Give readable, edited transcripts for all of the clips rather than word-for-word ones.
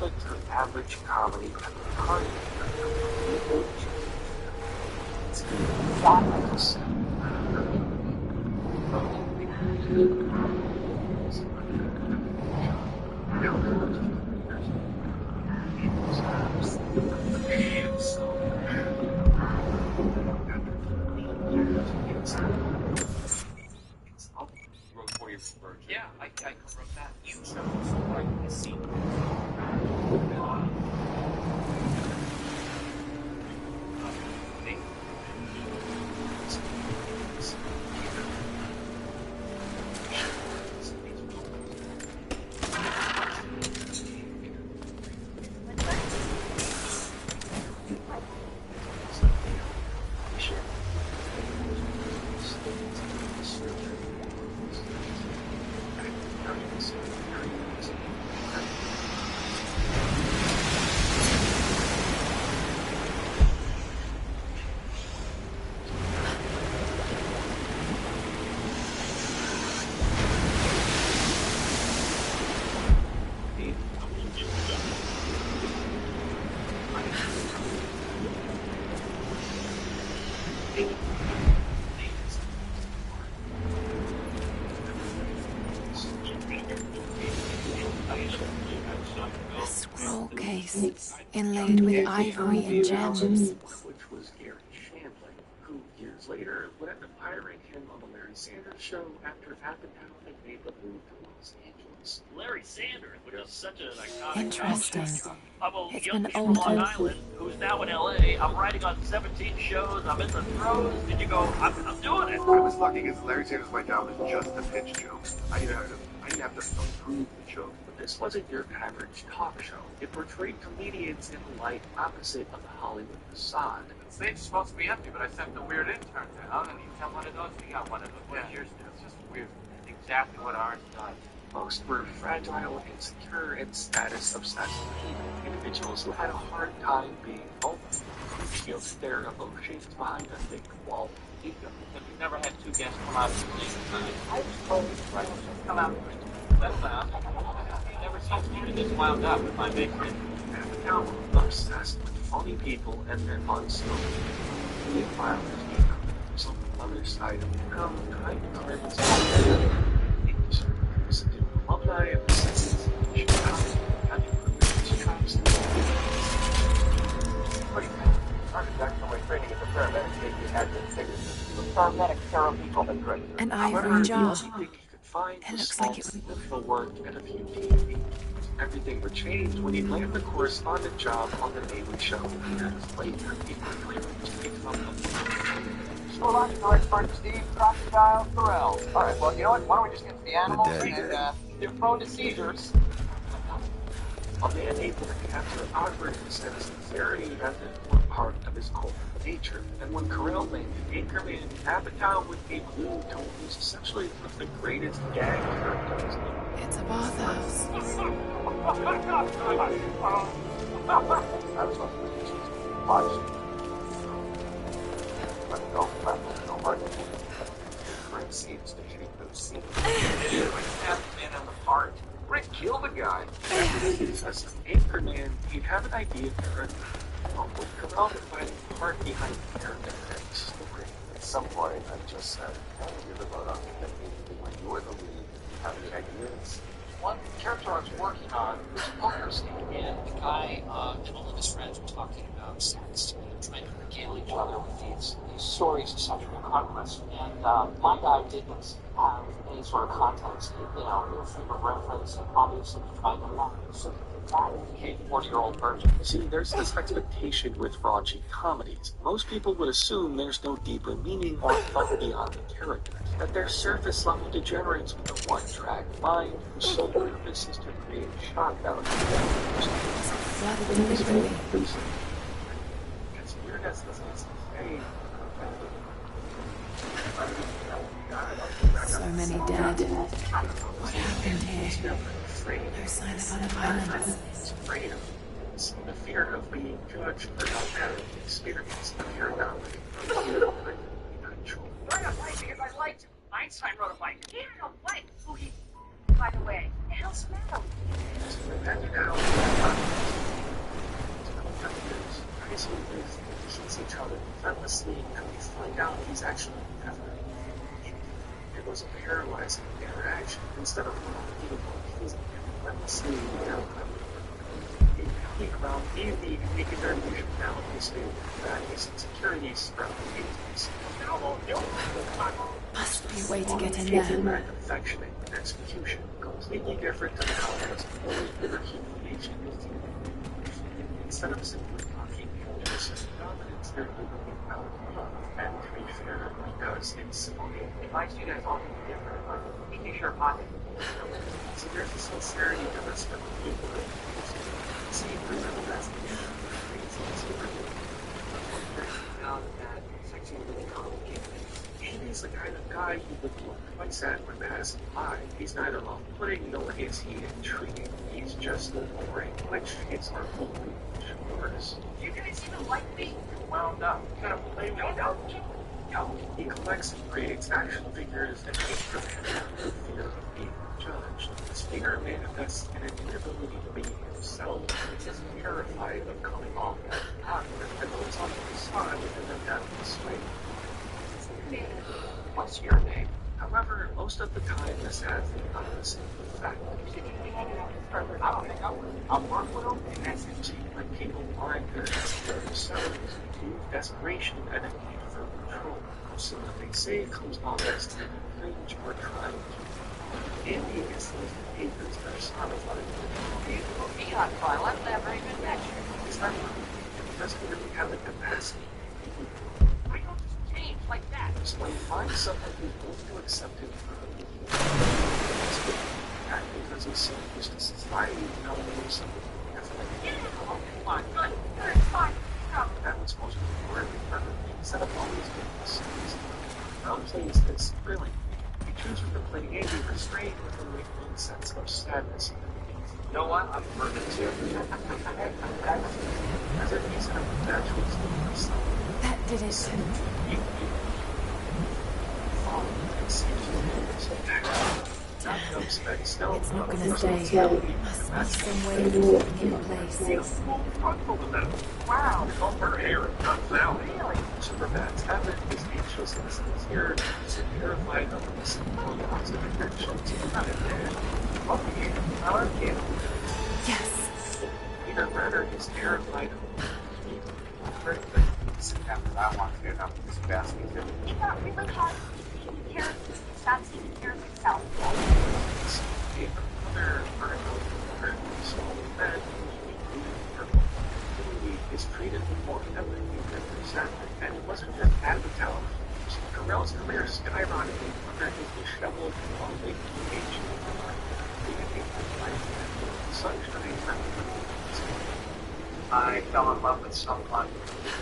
conflict of average comedy at the heart of yeah, I wrote that. You chose like the scene. A scroll case inlaid with ivory and gems. Which was Gary Shandling, who years later would end up hiring him on the Larry Sanders Show after Apatow had made the move to Los Angeles. Larry Sanders, which is such an iconic Interesting. I'm a It's young been kid from Long altered. Island who's now in LA. I'm writing on 17 shows. I'm in the throes. Did you go, I'm doing it. I was lucky because Larry Sanders, my job was just to pitch jokes. I didn't have to approve the joke. But this wasn't your average talk show. It portrayed comedians in the light opposite of the Hollywood facade. The stage's supposed to be empty, but I sent the weird intern down, and he got one of those. He got one of those. Yeah. Yours too. It's just weird. Exactly what ours does. Most were fragile, insecure, and status-obsessed people, individuals who had a hard time being vulnerable, who shielded their emotions behind a thick wall of ego. But we never had two guests come out at the same time. I was told, right, just come out and settle down. He never seems to get this wound up with my big friend. Apatow was obsessed with funny people and their unspoken. Meanwhile, there's on the other side of the town, trying to cleanse alumni of the Science Chicago had improved tribes. Pretty good. Architects are training as a paramedic. They had to figure this. The paramedics are people that great. An However, ivory the jaw. only thing you could find It was looks small like it- significant work and a few TV. Everything would change when he landed the correspondent job on the Daily Show. Years later, he quickly reached the top of Zoological expert Steve Crocodile Carell. All right, well, you know what? Why don't we just get to the animals dead. and they're prone to seizures. a man able to capture awkwardness and sincerity as an important part of his core nature. And when Carell named Anchorman, Apatow would be glued to what was essentially one of the greatest gag characters. It's a bathhouse. I was on the watch. But no hard. Frank seems to hate those scenes. When you have the man on the heart, Rick killed the guy. As an Anchorman, he'd have an idea for it. With Carell providing the heart behind the character and the story. At some point, I just said, hey, you're the road when you were the lead, have any ideas? One character I was working on was a poker scene, and the guy and all of his friends were talking about sex and trying to regale each other with these stories of sexual conquest. And my guy didn't have any sort of context, no frame of reference, and obviously trying to lie. So that became 40-year-old virgin. See, there's this expectation with raunchy comedies. Most people would assume there's no deeper meaning or thought beyond the characters. That they're surface-level degenerates with a one-track mind whose sole purpose is to create shock value. Flooded deliberately. As weird as this is to say, So many dead. What happened here? No sign of other violence. it's afraid of things. The fear of being judged for not having experienced the fear of not control. Wrote a bike because I liked him. Einstein wrote a bike. He had a bike. Who he, by the way, the hell's the matter with you? And now, sleep and we find out he's actually never in. It was a paralyzing interaction. Instead of unbelievable, he's relentlessly around easy and making their functionality stable that his insecurities around the agencies. Must be a way to get in there. Affectionate and execution, completely different than how it has always been a human nature. Instead of simply talking just dominance, they're living out of love. And to be fair, because it's simple. He likes you guys all to be different, but making sure pocket. So there's a sincerity to this that people see through the best. He's the kind of guy you would look twice at when passing by. He's neither off-putting nor is he intriguing. He's just boring, which is our only choice. You guys even like me? Wound up. Kind of play me. No. He collects and creates action figures and hates for the fear of being judged. This fear manifests in an inability to be himself. He's terrified of coming off as awkward and puts on the facade within the deathless way. What's your name? However, most of the time this has the opposite effect. I'll work with him, and that's it. See, when people find their themselves, desperation and a need for control. So what they say comes off as cringe or trying to. Andy is those behaviors personified. Be on trial. That's that very good match. Is that right? It doesn't really have the capacity. I don't just change like that. So when you find someone who's willing to accept it for who he is, and because he's so used to society, now there's something different. Oh, come on. Good. It's fine. Go. That was supposed to be where we were. Instead of always being the same. Brown plays this brilliant. He chooses to play Andy restrained with a lingering sense of sadness. You know what? I'm perfect too. As if he's had a natural state of himself. That did it. It's not gonna stay. Must be some way of keeping it in place. Wow. Her hair not now. Really? Superman's habit is anxiousness and his ear is terrified of the simple opposite actions. Okay, I love you. Yes. Peter Renner is terrified of everything. After I want to get up this basket. He got really hard. He stops taking care of himself. Is treated more heavily than resentment, and it wasn't just Apatow. Carell's career skyrocketed under his disheveled and lonely age. I fell in love with someone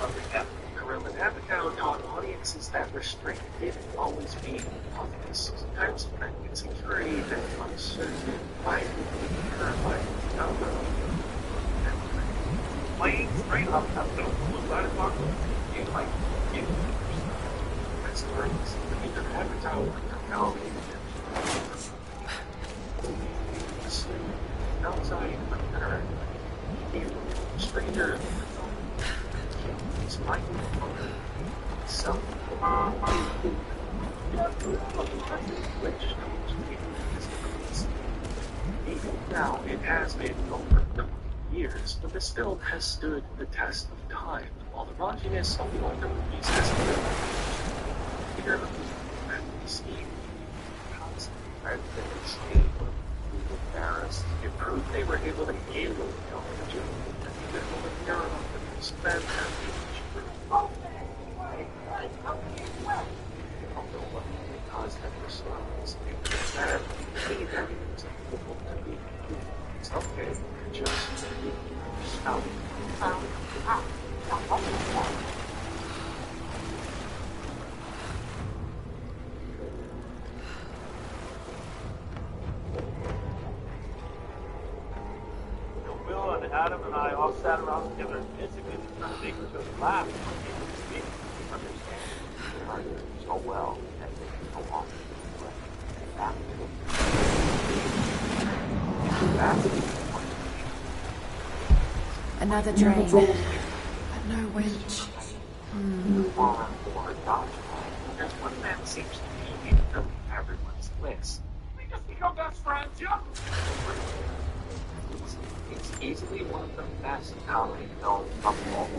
of the death. Carell and Apatow taught audiences that restraint didn't always mean toughness. Sometimes it meant insecurity and uncertainty, by terrified Playing straight up at the side of talk you like you. That's the right. Either Apatow or Carell. Outside of her, stranger is fighting for himself. Which even now it has been over 30 years, but this film has stood the test of time. While the raunchiness of the older movies has been here, and scheme constantly tried to escape. Embarrassed. It proved they were able to handle the opportunity and even over the era of the spend their although what they caused that response, it was that they had difficult to be. It's okay, just be yourself. Adam and I all sat around together and basically trying to make each other laugh. Understand so well that they can go on. Another drain. But no winch. Or Dodge. There's one that seems to be on everyone's list. We just become best friends, yeah? It's easily one of the best comedy films of all.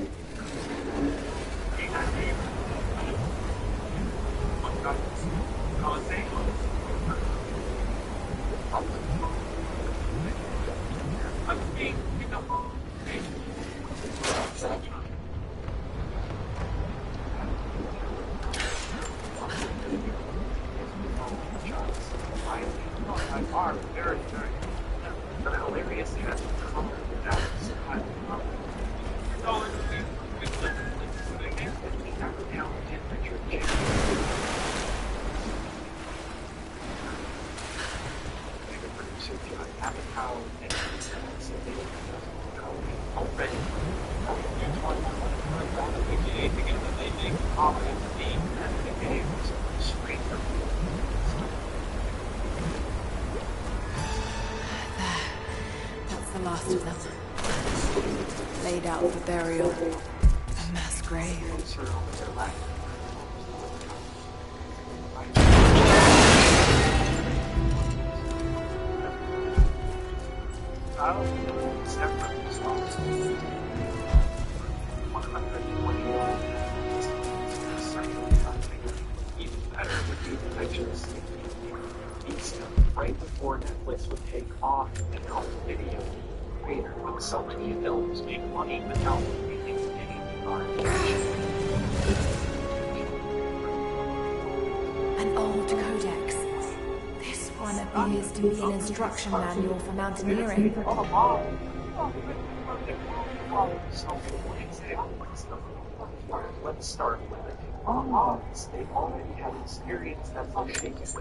That's the last of them. Laid out for burial. A mass grave. Right before Netflix would take off and home video, creator with so many films make money without making any market. An old codex. This one appears to be an instruction manual for mountaineering. Let's start with it. They already had experience that will shake it.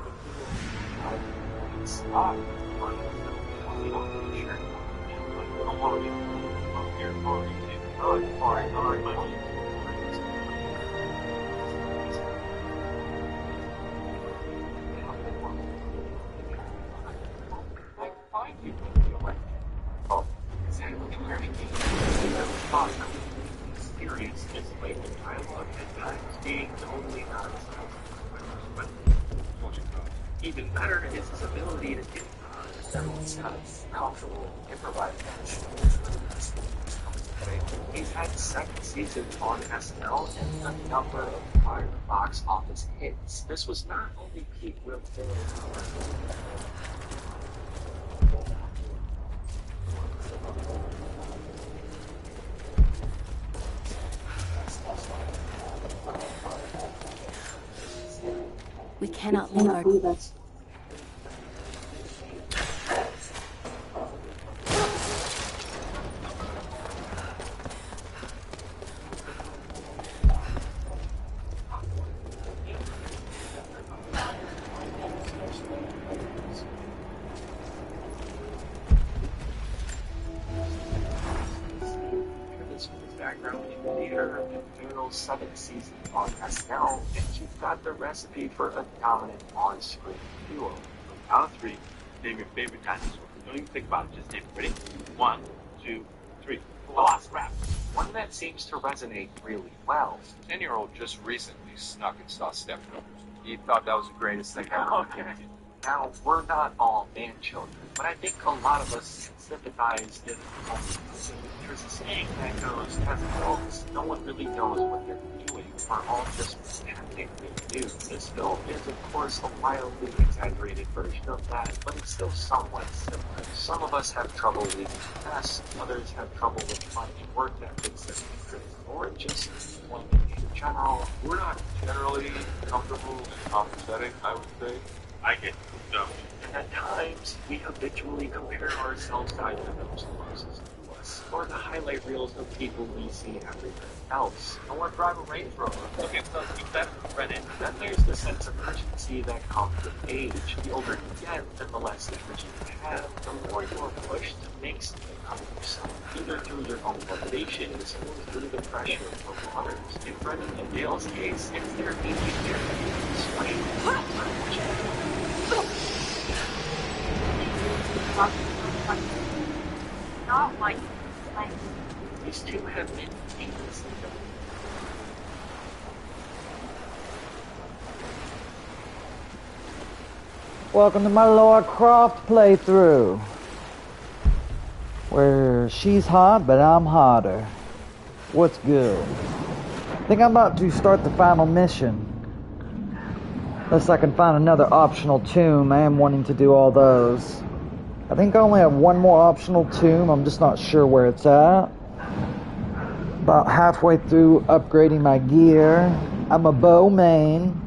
Experience is like the dialogue at times being totally nonsense. But even better is his ability to get comfortable improvisation. He's had 7 seasons on SNL and a number of prior box office hits. This was not only peak Will Ferrell. We cannot leave our... Background in theater and Ferrell's 7 seasons on SNL, and you've got the recipe for a dominant on-screen duo. Count of 3, name your favorite dinosaur. Don't even think about it, just name it. Ready? 1, 2, 3. Velociraptor. One that seems to resonate really well. 10-year-old just recently snuck and saw Step Brothers. He thought that was the greatest thing ever. Okay. Now, we're not all man-children, but I think a lot of us sympathize in there's a saying that goes, as adults, no one really knows what they're doing. We're all just pretending they do. This film is, of course, a wildly exaggerated version of that, but it's still somewhat similar. Some of us have trouble leaving the mess, others have trouble with finding work ethics that we could, or just one in general. We're not generally comfortable and compensating, I would say. I get dumb. And at times, we habitually compare ourselves to either those closest to us, or the highlight reels of people we see everywhere else. I want to drive a Range Rover. Okay, so keep that Reddit. Then there's the sense of urgency that comes with age. The older you get, and the less energy you have, the more you are pushed to make something out of yourself, either through your own motivations or through the pressure of others. In Brendan and Dale's case, it's their immediate swing. Not like These two have been Welcome to my Lara Croft playthrough, where she's hot, but I'm hotter. What's good? I think I'm about to start the final mission. Unless I can find another optional tomb. I am wanting to do all those. I think I only have one more optional tomb. I'm just not sure where it's at. About halfway through upgrading my gear. I'm a bow main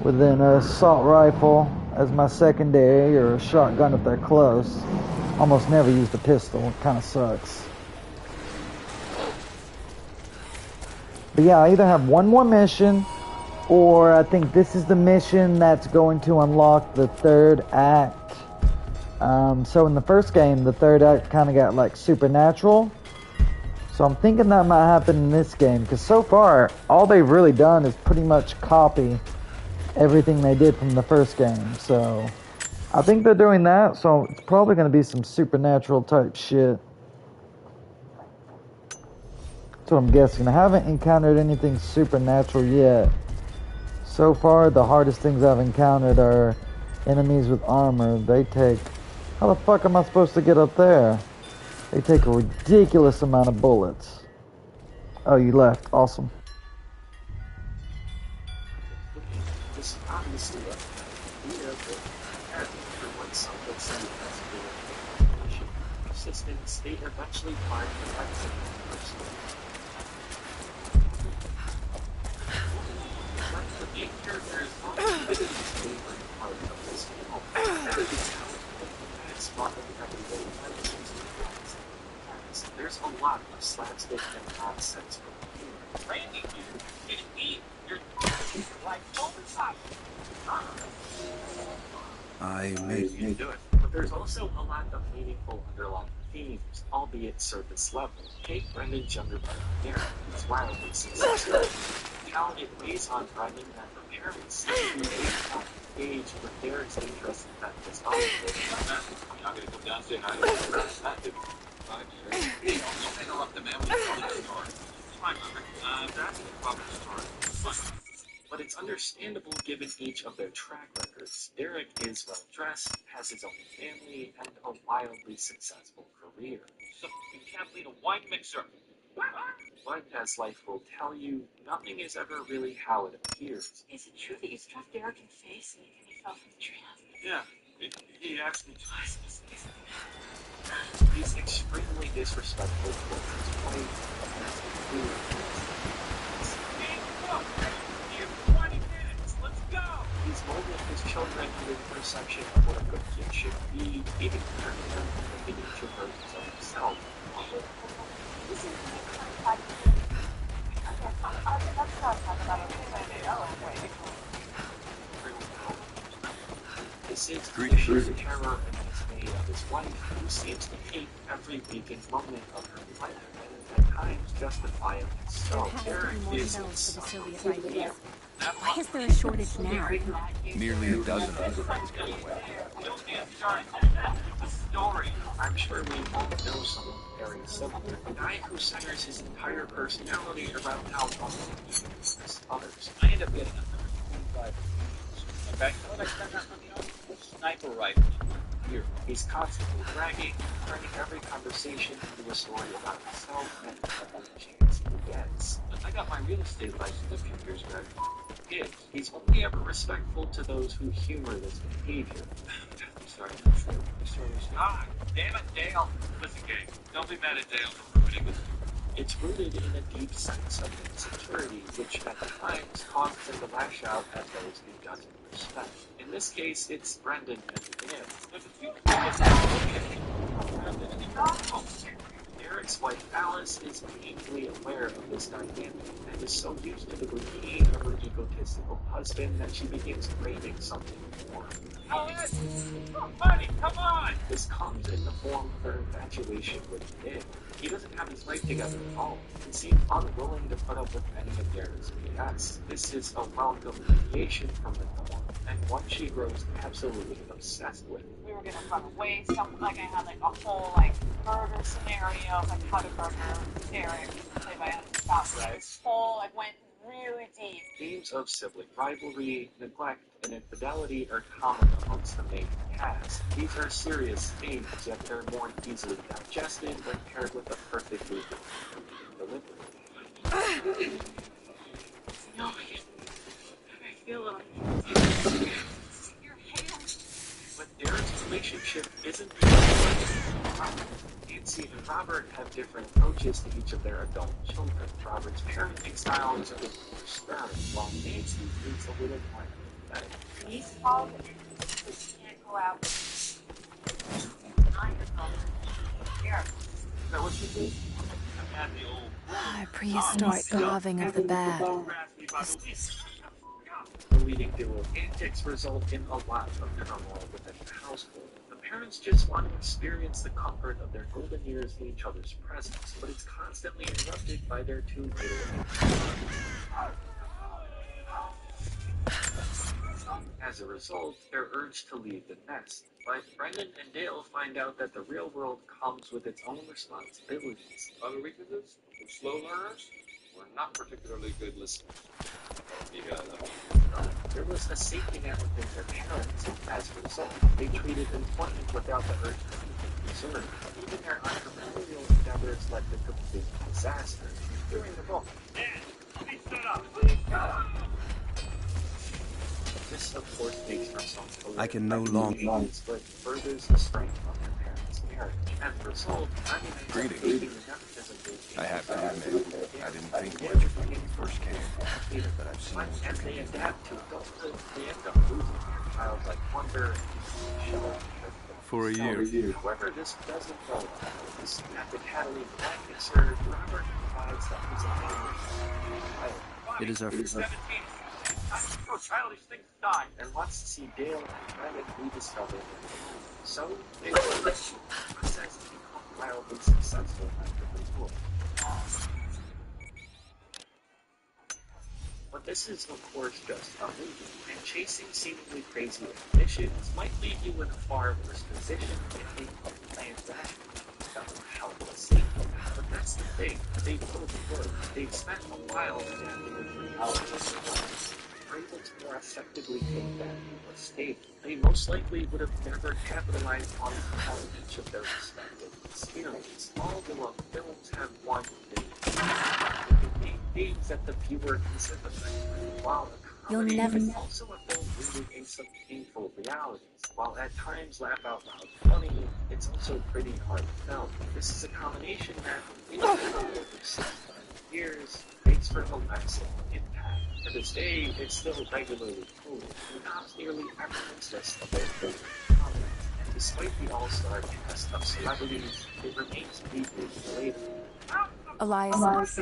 with an assault rifle as my secondary, or a shotgun if they're close. Almost never use the pistol. It kind of sucks. But yeah, I either have one more mission, or I think this is the mission that's going to unlock the third act. So in the first game, the third act kind of got like supernatural. So I'm thinking that might happen in this game, because so far, all they've really done is pretty much copy everything they did from the first game. So I think they're doing that, so it's probably going to be some supernatural type shit. That's what I'm guessing. I haven't encountered anything supernatural yet. So far, the hardest things I've encountered are enemies with armor. They take... How the fuck am I supposed to get up there? They take a ridiculous amount of bullets. Oh, you left. Awesome. This obviously a clear but for what some would say has persistence, they eventually find the right person. But the main character is not his favorite part of this film. That is how it's not everyday medicines. There's a lot of slapstick and nonsense from humor. Randy, you didn't eat. You're like overtime. I made You do it. But there's also a lot of meaningful underlying themes, albeit surface level. Take Brendan's younger brother, Aaron, who's wildly successful. How it weighs on Brendan that her parents seem to be not engaged with Derek's interest in that dishonorable. I'm not going to come down and say hi to that dude. Hey, don't interrupt the man when he's telling a story. Fine, that's the proper story. But it's understandable given each of their track records. Derek is well dressed, has his own family, and a wildly successful career. So you can't lead a wine mixer. But as life will tell you, nothing is ever really how it appears. Is it true that you struck Derek in the face and he fell from the tree? Yeah, he asked me twice. He's extremely disrespectful towards his wife and his food. You have 20 minutes. Let's go. He's molding his children to the perception of what a good kid should be, even turning them into miniature versions of himself. This is the sheer terror and dismay of his wife, who seems to hate every weekend moment of her life, and at times justifiably so. Derek is insufferable. Why is there a shortage now? nearly a dozen of them go away. The story. I'm sure we all know someone very similar. A guy who centers his entire personality around how often he impresses others. I end up getting a 125. Okay? What I spend that money on? Sniper rifle. Here. He's constantly bragging, turning every conversation into a story about himself and every chance he gets. I got my real estate license a few years back. He's only ever respectful to those who humor this behavior. Sorry. Ah, damn it, Dale. Listen, gang, don't be mad at Dale for ruining this. It's rooted in a deep sense of insecurity, which at times causes him to lash out at those he doesn't respect. In this case, it's Brendan and him. There's a few Derek's wife Alice is painfully aware of this dynamic and is so used to the routine of her egotistical husband that she begins craving something more. Buddy, come on! This comes in the form of her infatuation with Nick. He doesn't have his life together at all and seems unwilling to put up with any of Derek's BS. This is a welcome deviation from the norm, and one she grows absolutely obsessed with. We were gonna run away, something like I had like a whole like murder scenario, like how to murder Derek, played by Adam Scott. Right. Whole like went and really deep. Themes of sibling rivalry, neglect, and infidelity are common amongst the main cast. These are serious themes, yet they're more easily digested when paired with a perfectly delivery. No, I feel a little. Your hand. But Darren's relationship isn't Nancy and Robert have different approaches to each of their adult children. Robert's parenting style is a bit more stern, while Nancy is a little more empathetic. He's called and you can't go out. Not your fault. Here. Is that what you do? Prehistoric carving of the bear. The leading duo antics result in a lot of turmoil within the household. The parents just want to experience the comfort of their golden years in each other's presence, but it's constantly interrupted by their two middle-aged. As a result, they're urged to leave the nest, but Brendan and Dale find out that the real world comes with its own responsibilities. Other weaknesses? We're slow learners. We're not particularly good listeners. There was a safety net within their parents. As a result, they treated employment without the urge to be concerned. Even their entrepreneurial endeavors led to complete disaster. During the book, Please shut up! Please shut up! this of course makes for some I can no longer. but furthers the strength of their parents' marriage. As a result, Greetings. I have to admit, I didn't think much of it when you first came, but I've seen what as you they can do. adapt to adulthood, they end up losing their childlike wonder and show. For a year. However, this doesn't go well. At the Catalina Magnet Serve, Robert provides that he's a family. It is our 17. No childish things die. And wants to see Dale and Brennan rediscover their home. So, they will let the process become wildly successful after the tour. But this is, of course, just a movie, and chasing seemingly crazy ambitions might leave you in a far worse position if they planned that helplessly. But that's the thing, they both work. They've spent a while adapting to politics. Are able to more effectively take that stable. They most likely would have never capitalized on each of their respective experiences. All the films have one thing. Themes that the viewer can sympathize with, while a comedy is also a film rooted in some painful realities. While at times laugh out loud funny, it's also pretty heartfelt. This is a combination that, over 65 years, makes for a lasting impact. To this day, it's still regularly quoted and tops nearly everyone's list of their favorite comments. And despite the all-star cast of celebrities, it remains deeply relatable. Elias.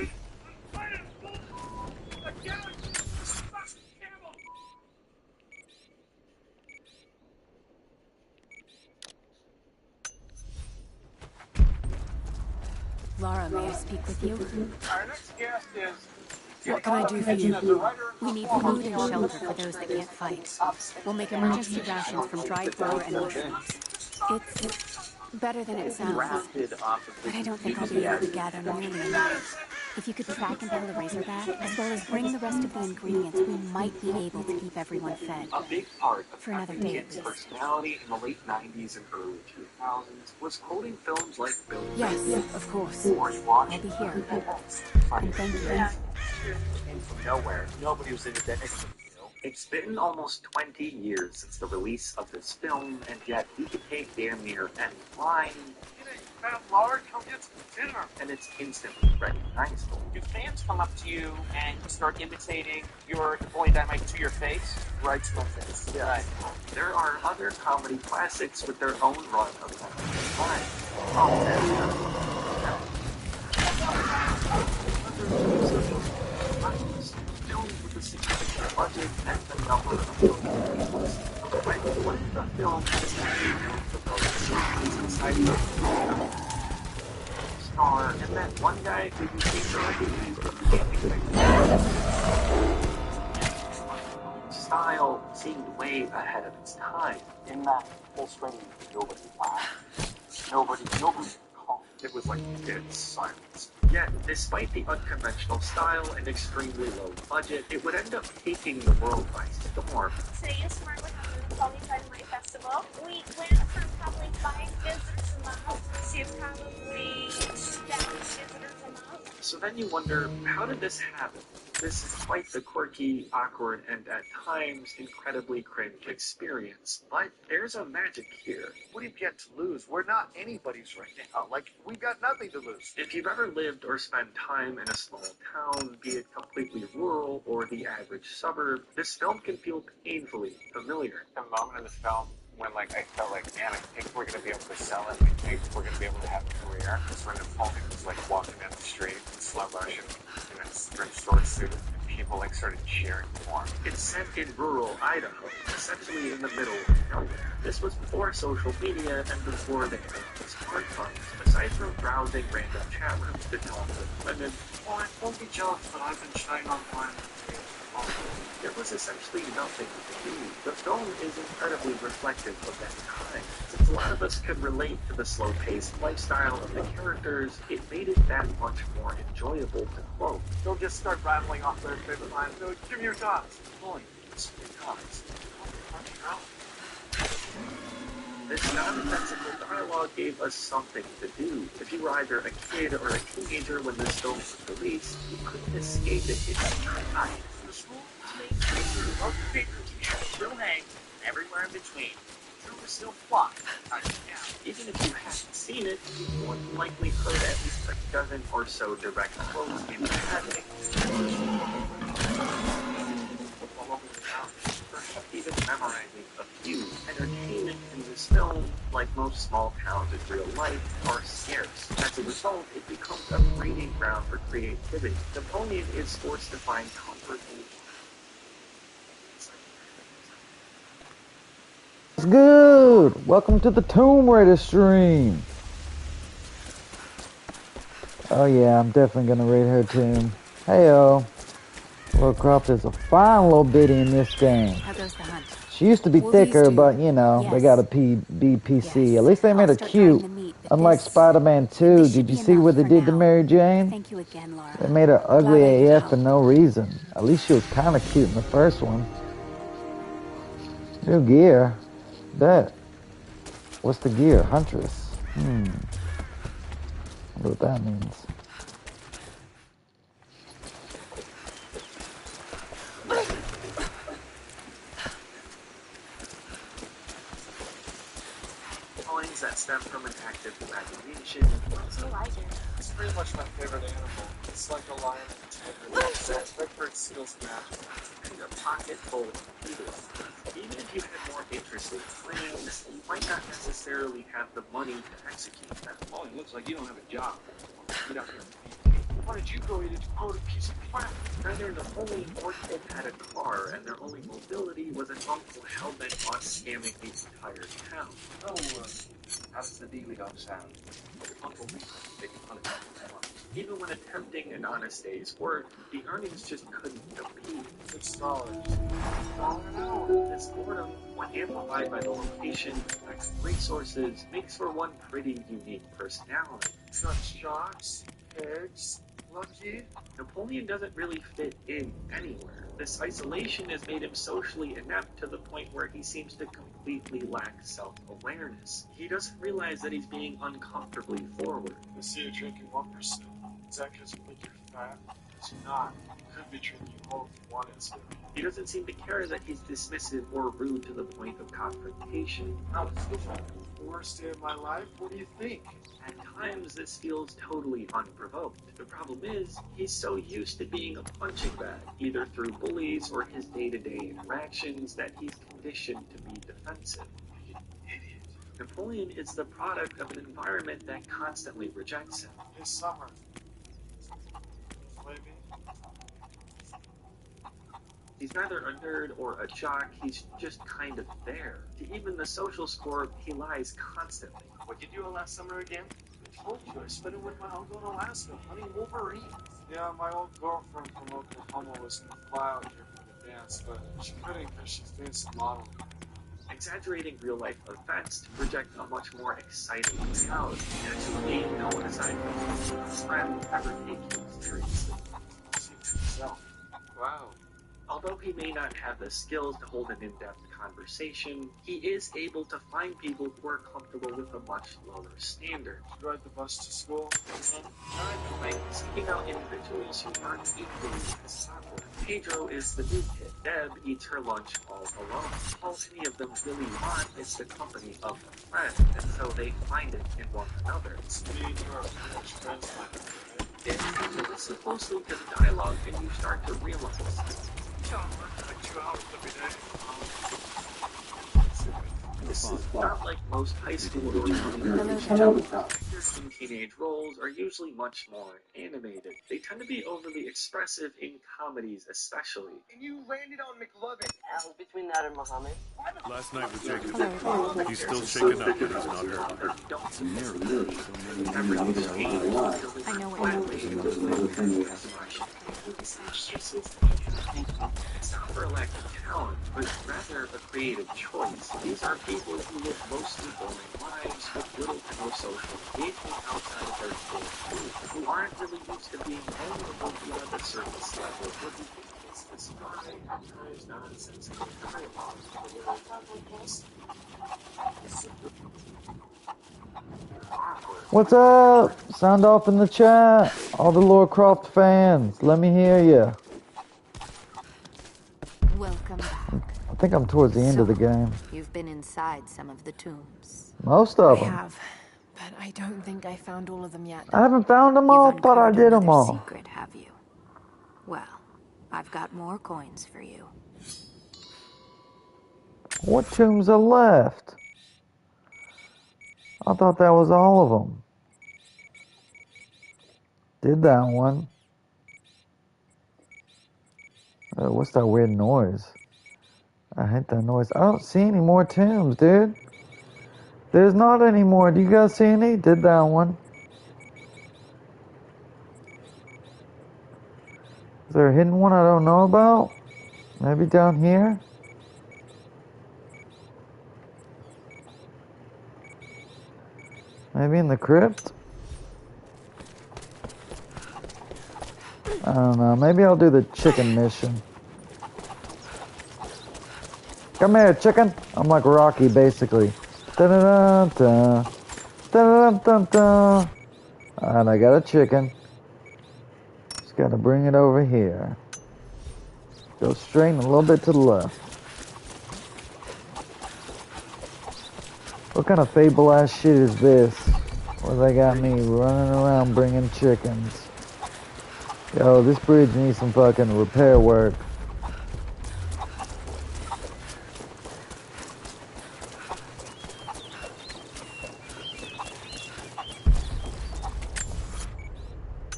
Lara, may I speak with you? Our next guest is. What can I do for you? We need food and shelter for those that can't fight. We'll make emergency rations from dried flour and mushrooms. It's better than it sounds, but I don't think I'll be able to gather nearly enough. If you could track and build a razorback, as well as bring the rest of the ingredients, we might be able to keep everyone fed. A big part of For another day, Kid's personality in the late 90s and early 2000s was quoting films like Bill Yes, of course. George Washington. I'll be here. And thank you. Came from nowhere. Nobody was into that. It's been almost 20 years since the release of this film, and yet you can take damn near any line, Laura, come get some dinner. and it's instantly recognizable. Do fans come up to you and start imitating your boy dynamite to your face? Right to my face. Yeah. Right. There are other comedy classics with their own run of time. Filmed with a significant budget and the number of films. When the film is inside the star, and that one guy who you think style seemed way ahead of its time. In that whole screen, nobody laughed. Nobody called. It was like dead silence. Yet, despite the unconventional style and extremely low budget, it would end up taking the world by storm. Today is Smart with the Poly Dynamite Festival. We went from probably 5 visitors a month to probably 2,000 visitors a month. So then you wonder, how did this happen? This is quite the quirky, awkward, and at times incredibly cringe experience. But there's a magic here. What do you get to lose? We're not anybody's right now. Like, we've got nothing to lose. If you've ever lived or spent time in a small town, be it completely rural or the average suburb, this film can feel painfully familiar. The moment in the film when like I felt like, man, I think we're gonna be able to sell it. I think we're gonna be able to have a career. Is when Napoleon was like walking down the street in slow motion in a sword suit, and people like started cheering for him. It's set in rural Idaho, essentially in the middle of nowhere. This was before social media and before they had smartphones, aside from browsing random chat rooms to talk with women. Oh, don't be jealous, but I've been trying online. There was essentially nothing to do. The film is incredibly reflective of that time. Since a lot of us could relate to the slow-paced lifestyle of the characters, it made it that much more enjoyable to quote. They'll just start rattling off their favorite lines. So, give me your thoughts. Holy, it's your thoughts. This nonsensical dialogue gave us something to do. If you were either a kid or a teenager when this film was released, you couldn't escape it if you tried. Still hang everywhere in between. True is still fly. Even if you hadn't seen it, you would likely heard at least a dozen or so direct quotes in passing. Perhaps even memorizing a few. Entertainment in this film, like most small towns in real life, are scarce. As a result, it becomes a breeding ground for creativity. Napoleon is forced to find comfort in What's good? Welcome to the Tomb Raider stream. Oh yeah, I'm definitely gonna raid her tomb. Heyo. Lara Croft is a fine little bitty in this game. How goes the hunt? She used to be thicker, but you know, they got a BPC. At least they made her cute. Unlike Spider-Man 2, did you see what they did to Mary Jane? Thank you again, Laura. They made her ugly AF for no reason. At least she was kind of cute in the first one. New gear. Bet. What's the gear? Huntress. Wonder what that means. Coins that stem from an active imagination. It's pretty much my favorite animal. It's like a lion and a tiger. It's Redbird seals magic. And a pocket full of computers. Even if you had more interesting plans, you might not necessarily have the money to execute them. Oh, it looks like you don't have a job. Get out here. Why did you go eat a piece of crap? Neither Napoleon or Kid had a car, and their only mobility was an uncle hell-bent on scamming the entire town. Oh, how's the dealy dog sound? Uncle me. Even when attempting an honest day's work, the earnings just couldn't compete. $6. This boredom, when amplified by the location, resources, makes for one pretty unique personality. Such jocks, pigs, lucky. Napoleon doesn't really fit in anywhere. This isolation has made him socially inept to the point where he seems to completely lack self-awareness. He doesn't realize that he's being uncomfortably forward. I see you drinking 1%. Is that because you think you're fat? It's not. You could be drinking more if you wanted to. He doesn't seem to care that he's dismissive or rude to the point of confrontation. How is this the worst day of my life? What do you think? At times, this feels totally unprovoked. The problem is, he's so used to being a punching bag, either through bullies or his day-to-day interactions, that he's conditioned to be defensive. You idiot. Napoleon is the product of an environment that constantly rejects him. Hey, Summer. Maybe. He's neither a nerd or a jock, he's just kind of there. To even the social score, he lies constantly. What did you do last summer again? I told you, I spent it with my uncle in Alaska, hunting Wolverine. Yeah, my old girlfriend from Oklahoma was going to fly out here for the dance, but she couldn't because she's doing some modeling. exaggerating real-life events to project a much more exciting reality. Actually, no one aside from his friend ever take him seriously. Himself. Wow. Although he may not have the skills to hold an in-depth conversation, he is able to find people who are comfortable with a much lower standard. Ride the bus to school. Like seeking out individuals who aren't equally as awkward. Pedro is the new kid. Deb eats her lunch all alone. All any of them really want is the company of a friend, and so they find it in one another. Me and you are pretty much friends, my friend. If you listen closely to the dialogue, and you start to realize Like 2 hours every day. this is not like most high school or characters in teenage roles are usually much more animated. They tend to be overly expressive in comedies especially. And you landed on McLovin. Between that and Muhammad. Last night was Jacob. He's still shaken up, but he's not hurt. I know what you're It's not for a lack of talent, but rather a creative choice. These are people who live mostly boring lives with little to no social engagement outside of their school, who aren't really used to being vulnerable beyond a surface level. What do you think is this guy advertised nonsensical dialogue? What's up? Sound off in the chat. All the Lara Croft fans, let me hear you. Welcome back. I think I'm towards the end of the game. You've been inside some of the tombs. Most of I them. have, but I don't think I found all of them yet. I haven't found them all, but I did them all. Secret, have you? Well, I've got more coins for you. What tombs are left? I thought that was all of them. Did that one. What's that weird noise? I hate that noise. I don't see any more tombs, dude. There's not any more. Do you guys see any? Did that one. Is there a hidden one I don't know about? Maybe down here? Maybe in the crypt? I don't know. Maybe I'll do the chicken mission. Come here, chicken. I'm like Rocky, basically. Da-da-da-da. Da-da-da-da-da. Alright, I got a chicken. Just gotta bring it over here. Go straight and a little bit to the left. What kind of fable-ass shit is this? Where they got me running around bringing chickens. Yo, this bridge needs some fucking repair work.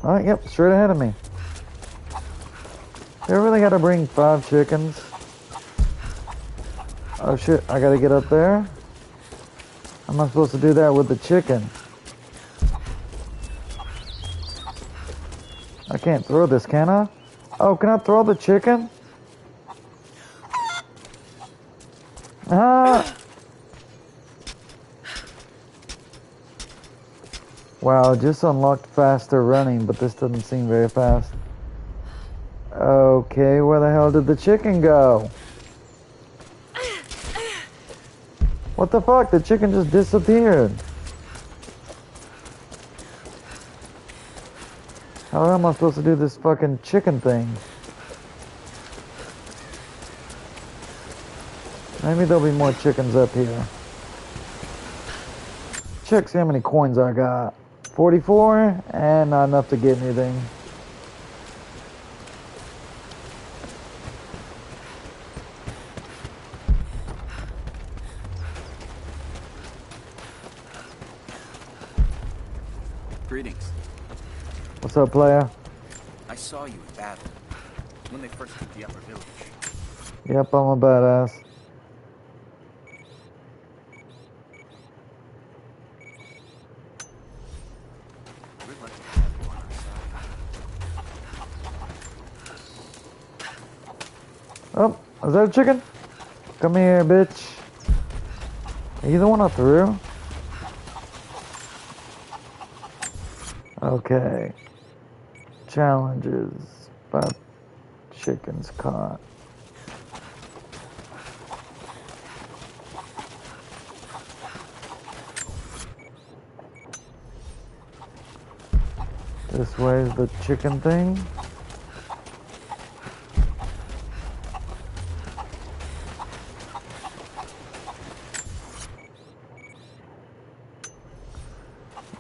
Oh, yep, straight ahead of me. Do I really gotta bring 5 chickens? Oh shit, I gotta get up there? How am I supposed to do that with the chicken? I can't throw this, can I? Oh, can I throw the chicken? Ah! Wow, just unlocked faster running, but this doesn't seem very fast. Okay, where the hell did the chicken go? What the fuck? The chicken just disappeared. How am I supposed to do this fucking chicken thing? Maybe there'll be more chickens up here. Check, see how many coins I got. 44, and not enough to get anything. Greetings. What's up, player? I saw you in battle when they first took the upper village. Yep, I'm a badass. We'd like to have you on our side. Oh, is that a chicken? Come here, bitch. Are you the one up through? Okay. Challenges. 5 chickens caught. This way is the chicken thing.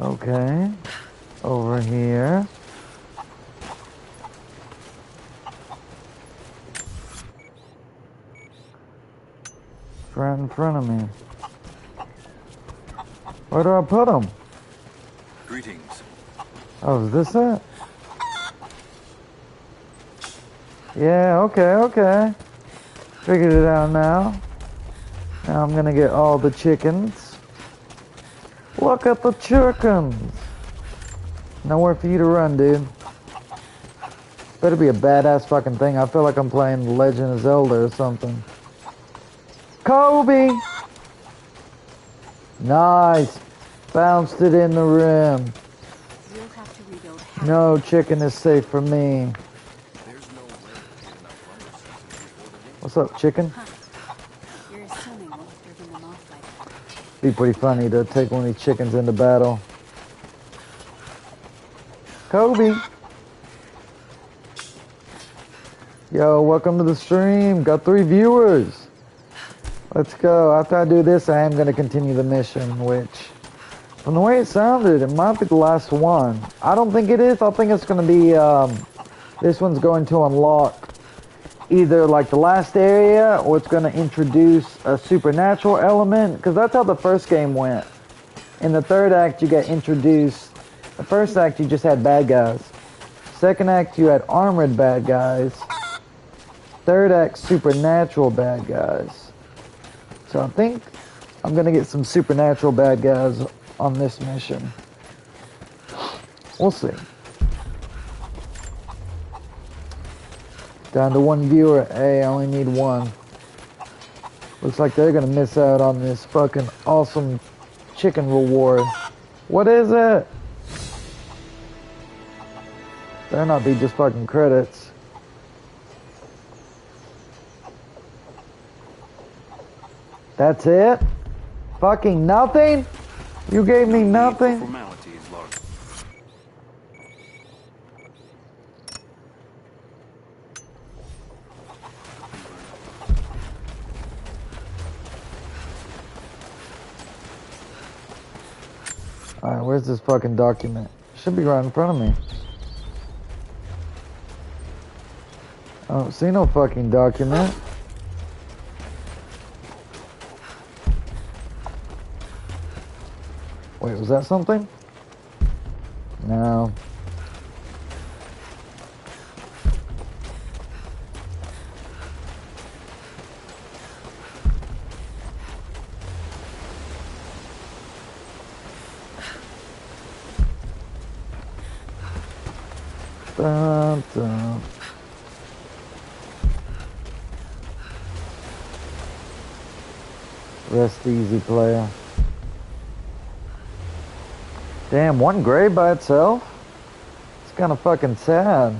Okay. Over here. It's right in front of me. Where do I put them? Greetings. Oh, is this it? Yeah, okay. Figured it out now. Now I'm gonna get all the chickens. Look at the chickens! Nowhere for you to run, dude. Better be a badass fucking thing. I feel like I'm playing Legend of Zelda or something. Kobe! Nice! Bounced it in the rim. We'll have to rebuild. No chicken is safe for me. What's up, chicken? You're assuming we'll have driven them off by now. Be pretty funny to take one of these chickens into battle. Kobe! Yo, welcome to the stream. Got 3 viewers. Let's go. After I do this, I am going to continue the mission, which, from the way it sounded, it might be the last one. I don't think it is. I think it's going to be, this one's going to unlock either like the last area, or it's going to introduce a supernatural element, because that's how the first game went. In the third act, you get introduced. The first act, you just had bad guys. Second act, you had armored bad guys. Third act, supernatural bad guys. So I think I'm going to get some supernatural bad guys on this mission. We'll see. Down to 1 viewer. Hey, I only need 1. Looks like they're going to miss out on this fucking awesome chicken reward. What is it? Better not be just fucking credits. That's it? Fucking nothing? You gave me nothing? Alright, where's this fucking document? Should be right in front of me. I don't see no fucking document. Wait, was that something? No. Dun, dun. Rest easy, player. Damn, 1 grade by itself? It's kind of fucking sad.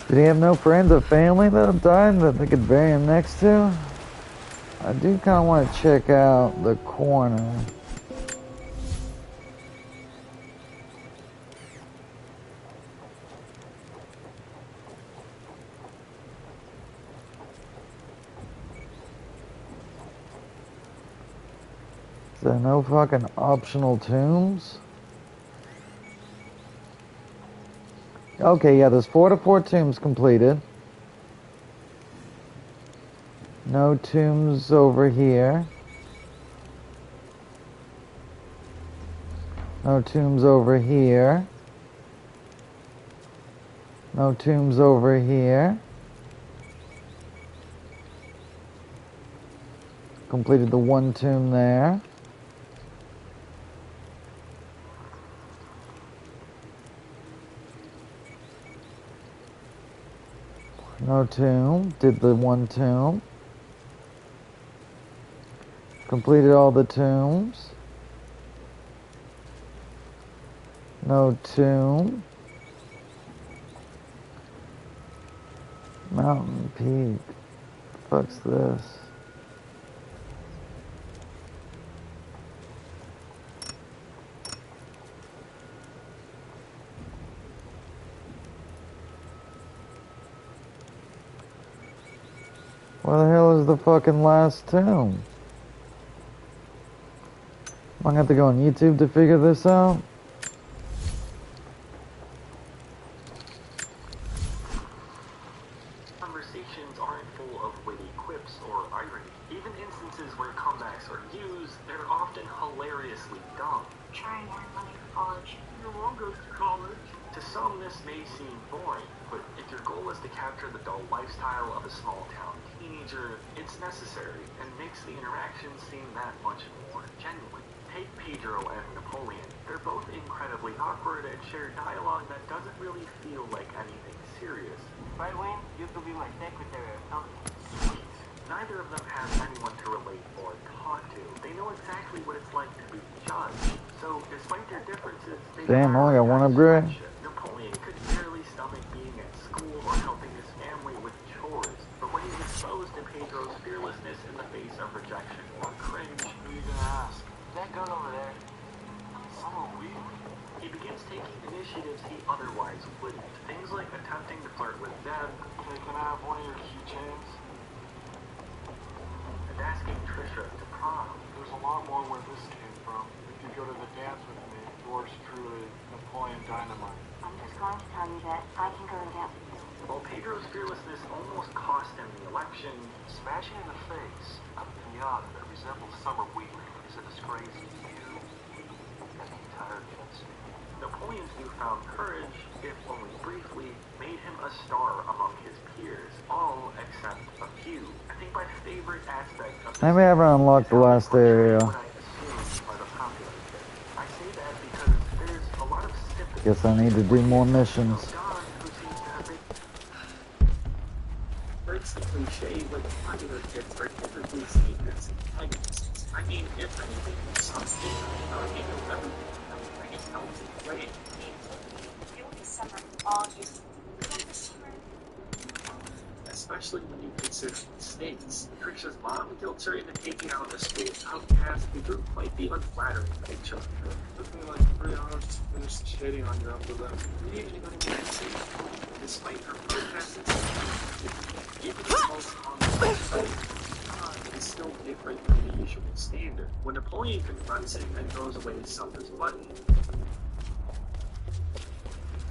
Did he have no friends or family that have died that they could bury him next to? I do kind of want to check out the corner. Is there no fucking optional tombs? Okay, yeah, there's 4 to 4 tombs completed. No tombs over here. No tombs over here. No tombs over here. Completed the 1 tomb there. No tomb. Did the one tomb. Completed all the tombs. No tomb. Mountain Peak. Fuck's this? Where the hell is the fucking last tomb? I'm gonna have to go on YouTube to figure this out. Conversations aren't full of witty quips or irony. Even instances where comebacks are used, they're often hilariously dumb. Trying to earn money for college. Your mom goes to college. To some, this may seem boring, but if your goal is to capture the dull lifestyle of a small-town teenager, it's necessary and makes the interactions seem that much more genuine. Take Pedro and Napoleon. They're both incredibly awkward and share dialogue that doesn't really feel like anything serious. Right, Wayne? You could be my secretary or something. Sweet. Neither of them has anyone to relate or talk to. They know exactly what it's like to be judged. So, despite their differences, they Damn, I only got one upgrade. Napoleon could barely stomach being at school or helping his family with chores. But when he's exposed to Pedro's fearlessness in the face of rejection or cringe, Who are you gonna ask? That gun over there. Oh, really? he begins taking initiatives he otherwise wouldn't. Things like attempting to flirt with Deb, Hey, can I have one of your keychains? and asking Trisha to prom. There's a lot more where this came from. If you go to the dance with me, yours truly, Napoleon Dynamite. I'm just going to tell you that I can go and dance with you. While Pedro's fearlessness almost cost him the election, Smashing in the face of a pinata that resembles summer wheeling is a disgrace to you and the entire Tennessee. Napoleon's newfound courage, if only briefly, made him a star among his peers, all except a few. I think my favorite aspect of Maybe I haven't unlocked the last area. what I assume are the popular bits. I say that because there's a lot of sympathy. Guess I need to do more missions. Don, who seems to have been... It's the cliche when popular kids are typically seen as antagonists. I mean, if anything, something about everything. I guess helps in a way. It will be summer. All you. Summer. Especially when you consider the stakes. Trisha's mom guilts her into taking out the school's outcast, who group might be unflattering by each other. Took me like 3 hours to finish shading on your upper lip. You usually go to Nancy. Despite her protests, even the most common is still different from the usual standard. When Napoleon confronts him and throws away Summer's button,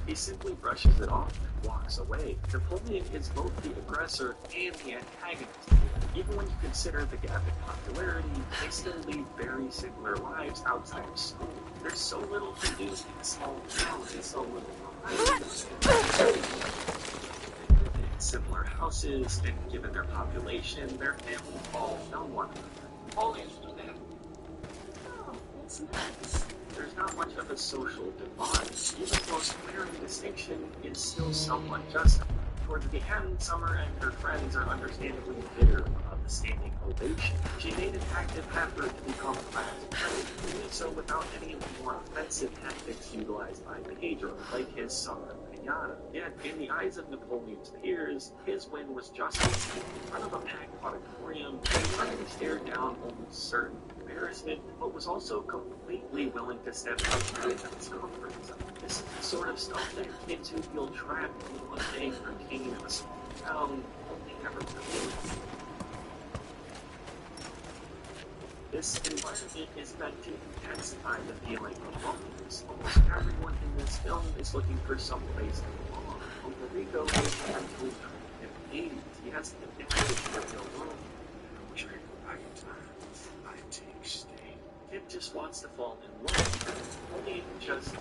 he simply brushes it off and walks away. Napoleon is both the aggressor and the antagonist. Even when you consider the gap in popularity, they still lead very similar lives outside of school. There's so little to do in a small town and so little variety. Similar houses, and given their population, their families all know one another. Napoleon's do that. Oh, it's nice. There's not much of a social divide. Even the most glaring distinction is still somewhat justified. Towards the end, Summer and her friends are understandably bitter about the standing ovation. She made an active effort to become class president, doing so without any of the more offensive tactics utilized by Pedro, like his Summer pinata. Yet, in the eyes of Napoleon's peers, his win was justice. In front of a packed auditorium, he finally stared down almost certain embarrassment, but was also completely willing to step outside of his comfort zone. This is the sort of stuff that kids who feel trapped in one thing or king in a small town only ever feel. This environment is meant to intensify the feeling of loneliness. Almost everyone in this film is looking for some place to belong. Uncle Rico is actually in the 80s. He has an advantage for no room. I wish I could go back in time. I take stay. Kid just wants to fall in love. Only just...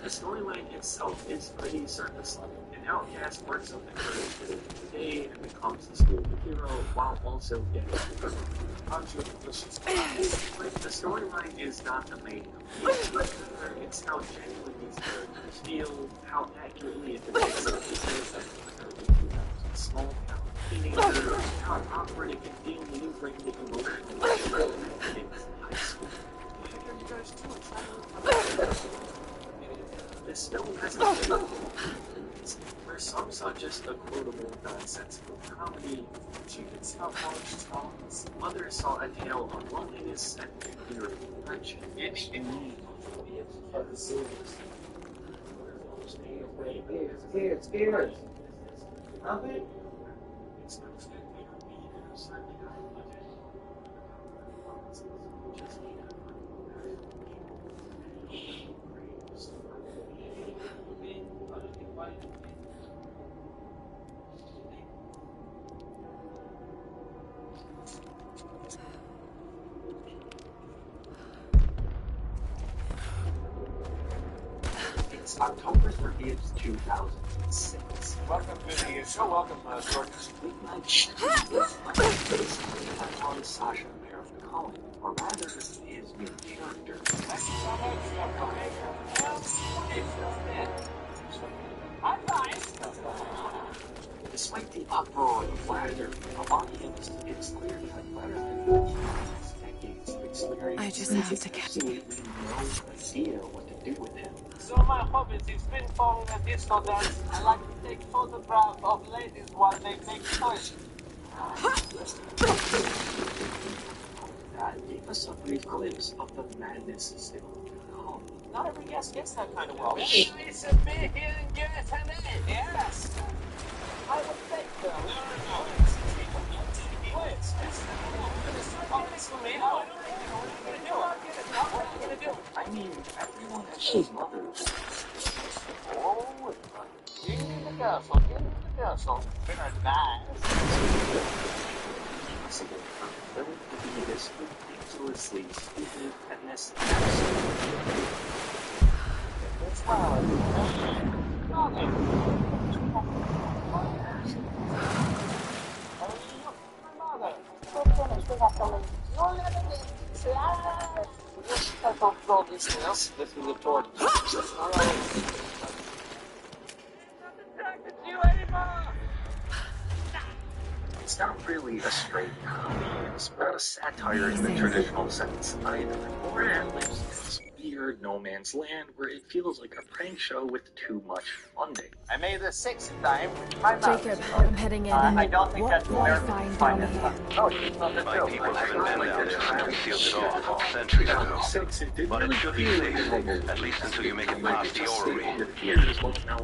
The storyline itself is pretty surface level. An outcast works up the courage to live the day and becomes the school hero while also getting the The storyline is not the main component. It's how genuine these characters feel, how accurately it depicts the business and small town. Teenagers not operating and maneuvering the emotional things in high school. You guys too, it's not this film hasn't been where some saw just a quotable, nonsensical comedy. Students saw college songs. Others saw a tale of loneliness and nuclear friendship. It's in need of the series. Spears. Nothing? It's not It's October 30th, 2006. Welcome to the show. Welcome, Jordan. On Sasha Baron Cohen, or rather, his main character. I'm fine. Despite the uproar of laughter, the audience is clearly better than decades of experience. I just have to get absolutely no idea what to do with him. So my hobbies is ping pong and disco dance. I like to take photographs of ladies while they make toys. That gave us a brief glimpse of the madness still to come. Not every guest gets that kind of well. It's a big here in USA. Yes. I would think so. I mean, everyone has his mother. Oh, give me the castle. Give me the castle. Very nice. Possible for Phil to be this ridiculously stupid and this absolutely. That's well. Nothing. This is a torch. It's not really a straight comedy. It's not a satire in the traditional sense either. Moran lives in this weird no man's land where it feels like a prank show with too much funding. I made the sixth time. Jacob, I'm heading in. I don't think What that's will I American find down here? No, it's not the My film. people haven't been down there since we sealed it off centuries ago. But it should be safe, at least until you make it past the orrery.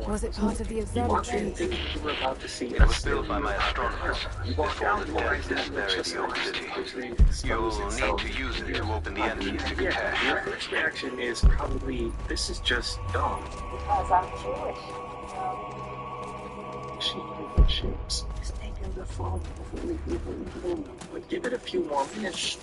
Was it part of the observatory? You were about to see It was built by my astronomers. They formed a death to bury the old city. You'll need to use it to open the entrance to the Your cache. first reaction is probably, this is just dumb. Because I'm Jewish. Shapes is taking the form of really people. But give it a few more minutes.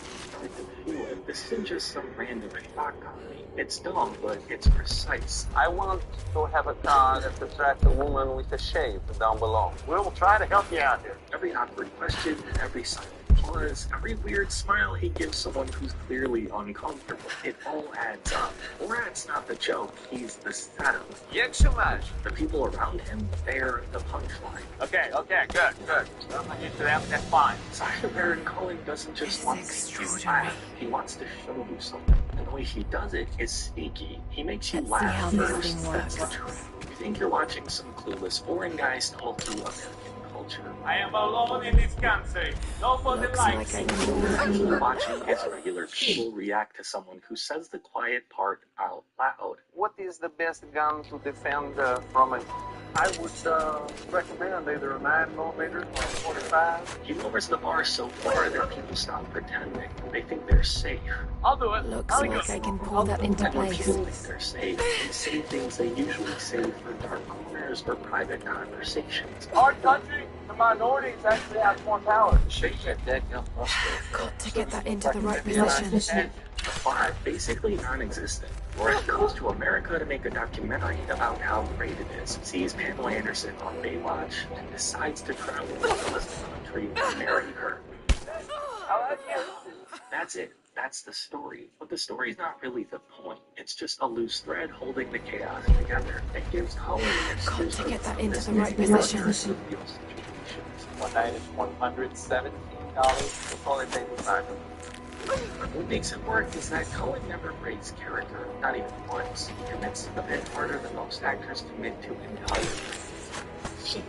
This isn't just some random shock comedy. It's dumb, but it's precise. I want to have a car that attracts a woman with a shape down below. We'll try to help you out here. Every awkward question, every silent pause, every weird smile he gives someone who's clearly uncomfortable. It all adds up. Borat's not the joke, he's the setup. Yet so much. The people around him, they're the punchline. Okay, good. I'm not used to that. That's fine. Sacha Baron Cohen doesn't just This want is to make you extraordinary. laugh. He wants to show you something. And the way he does it is sneaky. He makes you Let's see laugh how this first. thing That's the works. truth. You think you're watching some clueless foreign guy stumble through American culture. I am alone in this country. Nobody Looks likes like me. I What can you're watching is regular people react to someone who says the quiet part out loud. What is the best gun to defend from a... I would recommend either a 9mm or a 45. He lowers the bar so far that people stop pretending. They think they're safe. I'll do it. Looks like I can pull that into And when place. people think they're safe, they say things they usually save for dark corners or private conversations. Our country, the minorities actually have more power. Shake that deck up. Got to get that into the right position. The plot basically non-existent. Borat comes to America to make a documentary about how great it is. Sees Pamela Anderson on Baywatch and decides to travel to the country and marry her. That's it. That's the story. But the story's not really the point. It's just a loose thread holding the chaos together. It gives Cohen an excuse Got to get that to into this the right ridiculous position. situation. One night is $117 before they pay the time. What makes it work is that Cohen never breaks character, not even once. He commits a bit harder than most actors commit to entirely. Shit.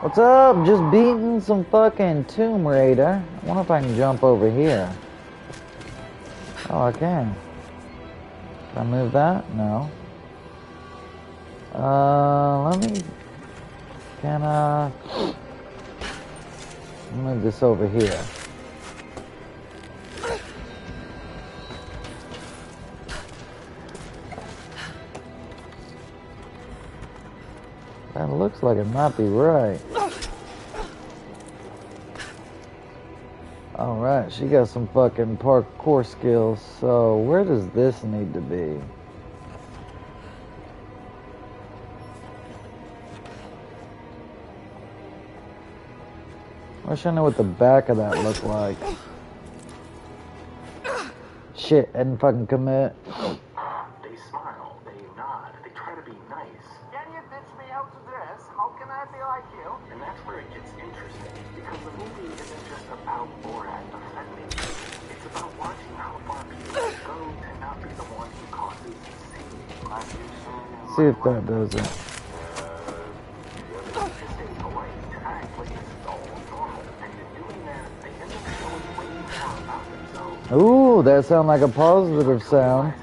What's up? Just beating some fucking Tomb Raider. I wonder if I can jump over here. Oh, I can. Can I move that? No. Let me... Can I... move this over here. That looks like it might be right. Alright, she got some fucking parkour skills. So, where does this need to be? I wish I knew what the back of that looked like. Shit, I didn't fucking commit. They smile, they nod, they try to be nice. Can you teach me how to dress? How can I be like you? And that's where it gets interesting, because the movie isn't just about Borat offending. It's about watching how far people go to not be the one who causes the scene. See if that does it. Ooh, that sounds like a positive sound.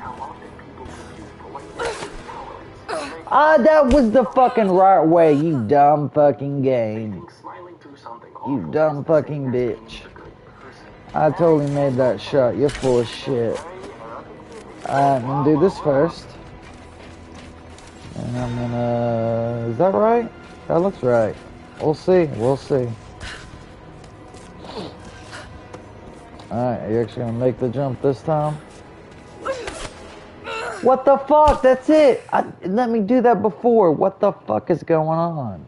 Ah, that was the fucking right way, you dumb fucking game. You dumb fucking bitch. I totally made that shot, you're full of shit. Alright, I'm gonna do this first. And I'm gonna... Is that right? That looks right. We'll see, we'll see. Alright, are you actually gonna make the jump this time? What the fuck? That's it! Let me do that before. What the fuck is going on?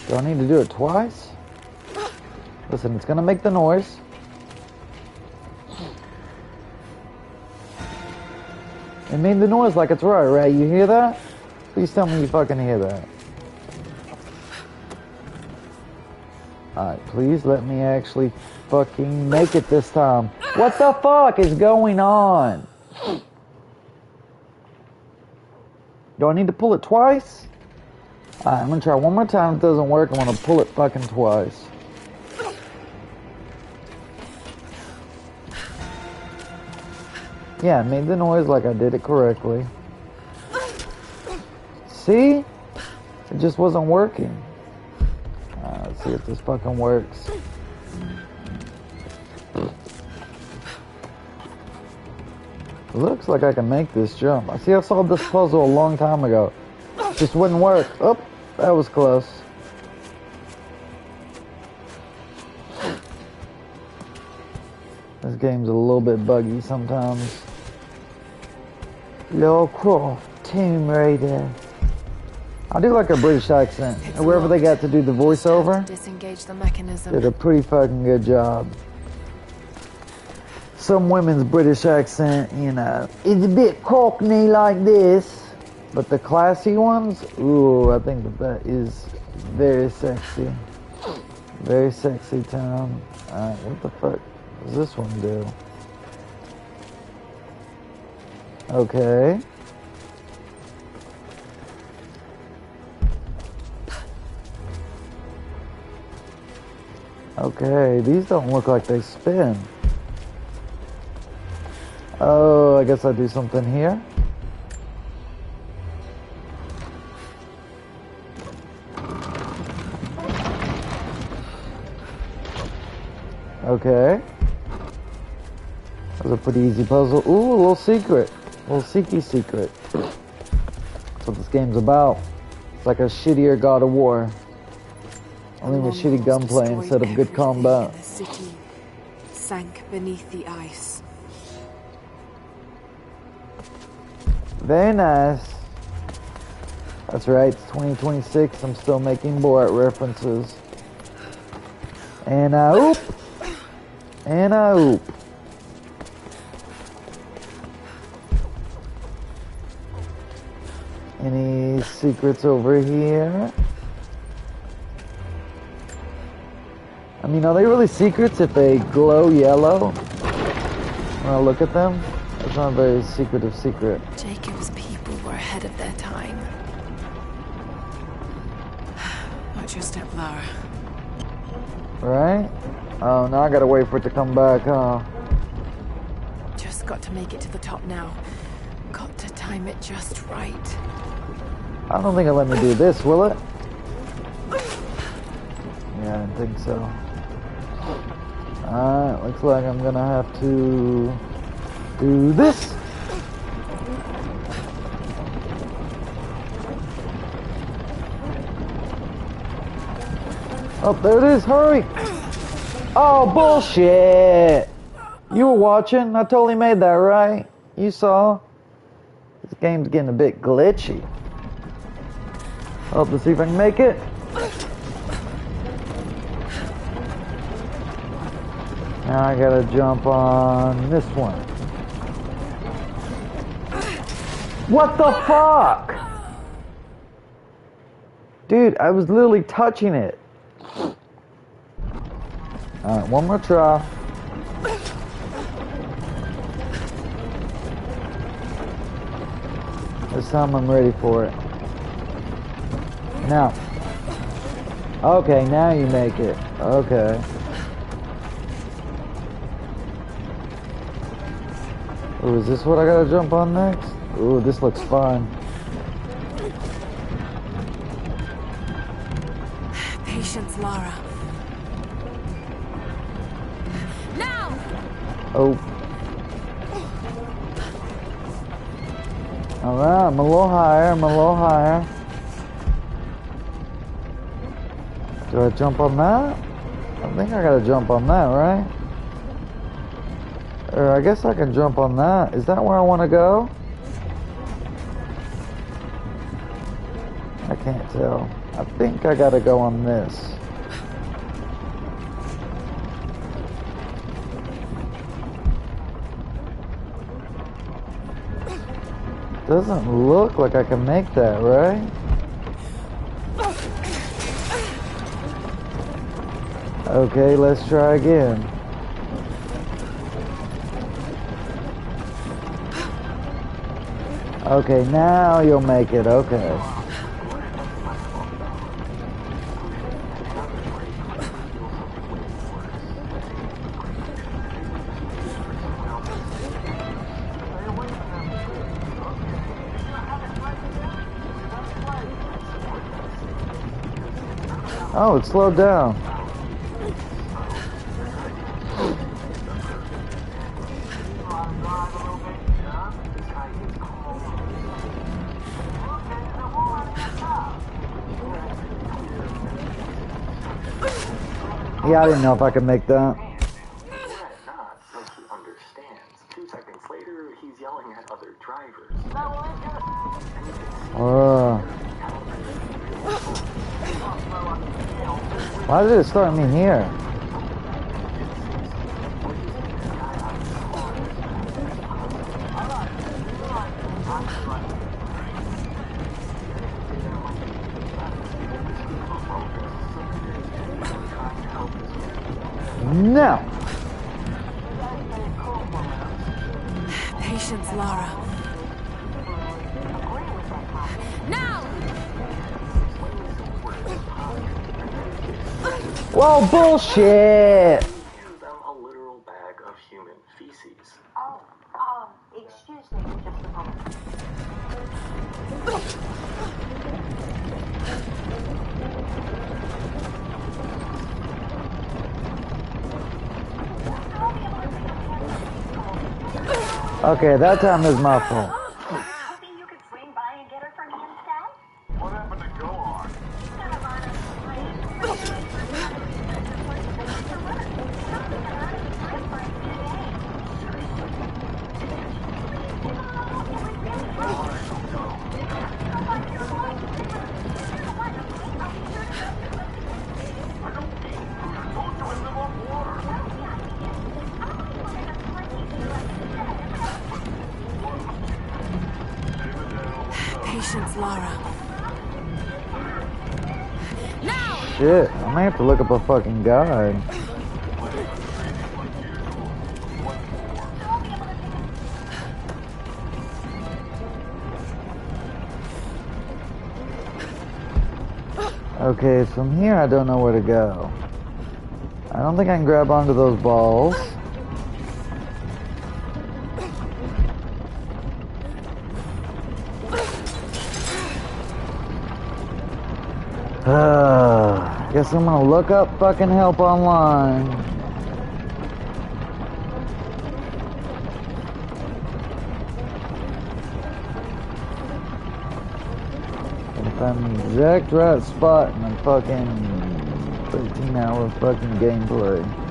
Do I need to do it twice? Listen, it's gonna make the noise. It made the noise like it's right? You hear that? Please tell me you fucking hear that. Alright, please let me actually fucking make it this time. What the fuck is going on? Do I need to pull it twice? Alright, I'm gonna try one more time. If it doesn't work, I'm gonna pull it fucking twice. Yeah, I made the noise like I did it correctly. See? It just wasn't working. Let's see if this fucking works. Looks like I can make this jump. I see I solved this puzzle a long time ago. Just wouldn't work. Oh, that was close. This game's a little bit buggy sometimes. Lara Croft, Tomb Raider. I do like a British accent. Whoever they got to do the voiceover Disengage the mechanism. did a pretty fucking good job. Some women's British accent, you know, it's a bit cockney like this. But the classy ones, ooh, I think that is very sexy. Very sexy town. Alright, what the fuck does this one do? Okay. Okay, these don't look like they spin. Oh, I guess I do something here. Okay. That was a pretty easy puzzle. Ooh, a little secret. A little seeky secret. That's what this game's about. It's like a shittier God of War. Only with shitty gunplay instead of good combat. The city sank beneath the ice. Very nice. That's right, it's 2026. I'm still making Borat references. And I oop. And I oop. Any secrets over here? I mean, are they really secrets if they glow yellow? When I look at them? It's not a very secretive secret. Jacob's people were ahead of their time. Watch your step, Lara. Right? Oh, now I gotta wait for it to come back, huh? Just got to make it to the top now. Got to time it just right. I don't think it'll let me do this, will it? Yeah, I didn't think so. Alright, looks like I'm gonna have to do this. Oh, there it is, hurry! Oh, bullshit! You were watching? I totally made that, right? You saw? This game's getting a bit glitchy. Let's see if I can make it. Now I gotta jump on this one. What the fuck? Dude, I was literally touching it. Alright, one more try. This time I'm ready for it. Now. Okay, now you make it. Okay. Ooh, is this what I gotta jump on next? Ooh, this looks fun. Patience, Lara. Now! Oh. Alright, I'm a little higher, I'm a little higher. Do I jump on that? I think I gotta jump on that, right? Or I guess I can jump on that. Is that where I want to go? I can't tell. I think I gotta go on this. Doesn't look like I can make that, right? Okay, let's try again. Okay, now you'll make it, okay. Oh, it slowed down. Yeah, I didn't know if I could make that. Why did it start me here? No. Patience, Lara. Now. Whoa, bullshit! A literal bag of human feces. Oh, excuse me for just a moment. Okay, that time is my fault. Hoping you could swing by and get her for me instead? What happened to go on? Patience, Lara. Now! Shit, I may have to look up a fucking guide. Okay, from here I don't know where to go. I don't think I can grab onto those balls. Guess I'm gonna look up fucking help online. And find the exact right spot in the fucking 13-hour fucking gameplay.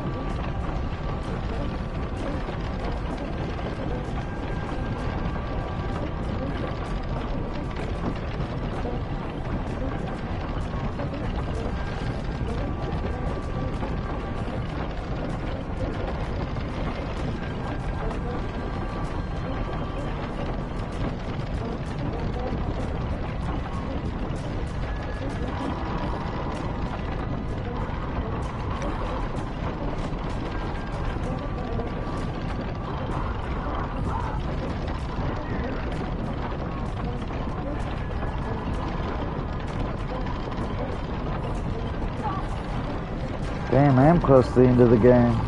Damn, I am close to the end of the game.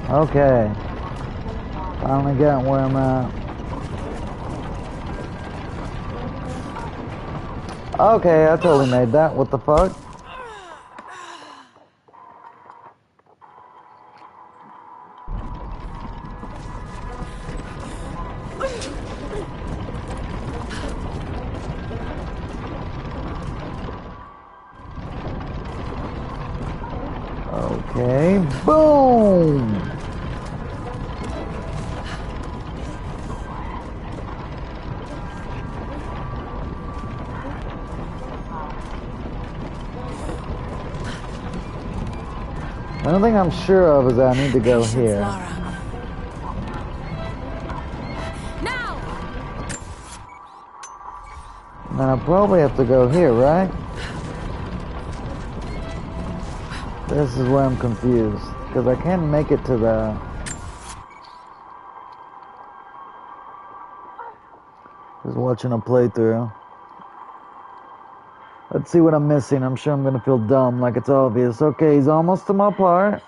Okay. Finally got where I'm at. Okay, I totally made that. What the fuck? Okay, boom! The only thing I'm sure of is that I need to go here. Now! And then I probably have to go here, right? This is where I'm confused, because I can't make it to the... Just watching a playthrough. Let's see what I'm missing. I'm sure I'm gonna feel dumb, like it's obvious. Okay, he's almost to my part.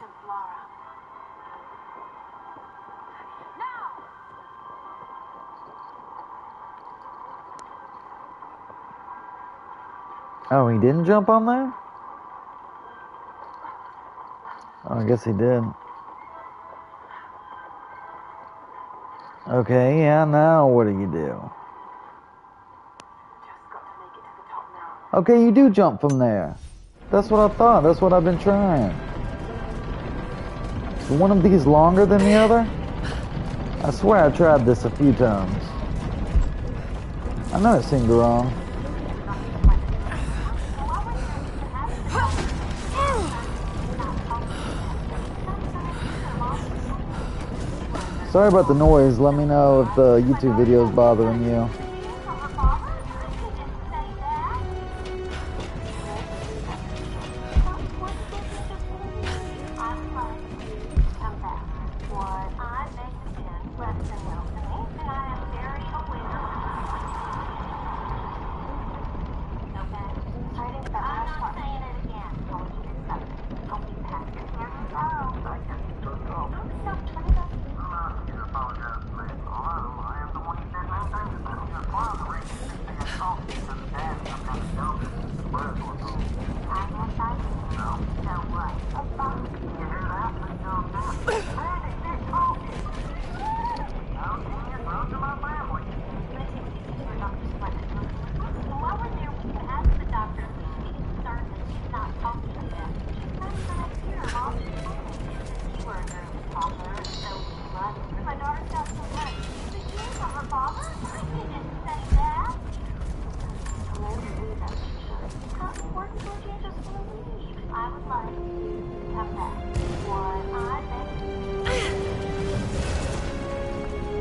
Oh, he didn't jump on there? Oh, I guess he did. Okay, yeah, now what do you do? Okay, you do jump from there. That's what I thought. That's what I've been trying. Is one of these longer than the other? I swear I tried this a few times. I know it seemed wrong. Sorry about the noise. Let me know if the YouTube video is bothering you.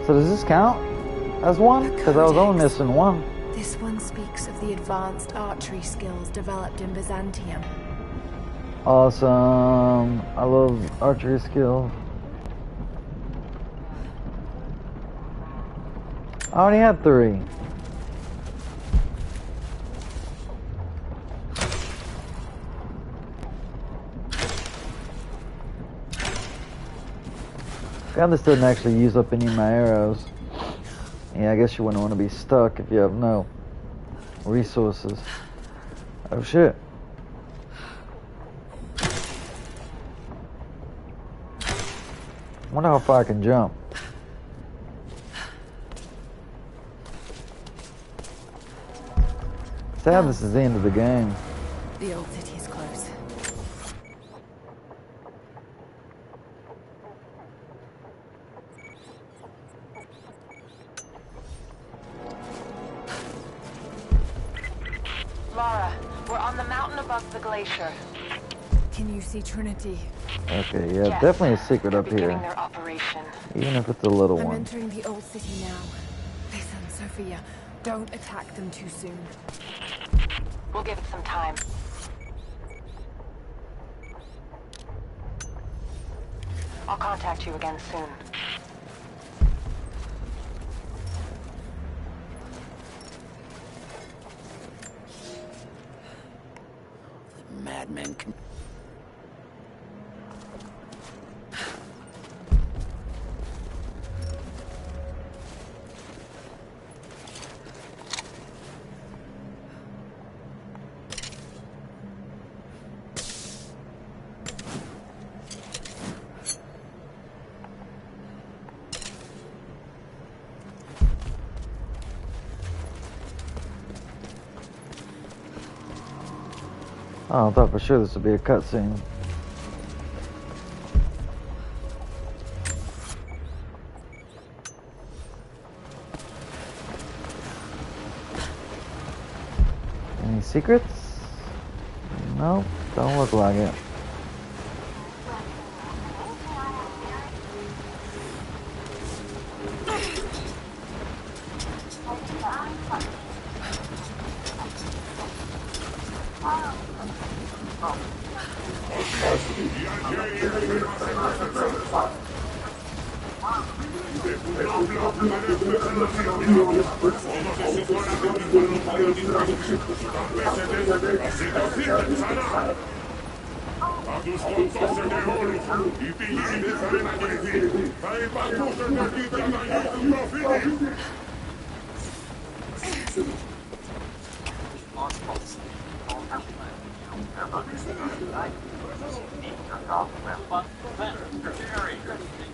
So does this count as one? Because I was only missing one. This one speaks of the advanced archery skills developed in Byzantium. Awesome. I love archery skills. I already had 3. God, this doesn't actually use up any of my arrows. Yeah, I guess you wouldn't want to be stuck if you have no resources. Oh shit. Wonder how far I can jump. Sad this is the end of the game. The old city is close. Lara, we're on the mountain above the glacier. Can you see Trinity? Okay, yeah, Yes. definitely a secret up Beginning here. their operation. Even if it's a little I'm one. entering the old city now. Listen, Sophia, don't attack them too soon. We'll give it some time. I'll contact you again soon. Madmen can... Oh, I thought for sure this would be a cutscene. Any secrets? Nope, don't look like it.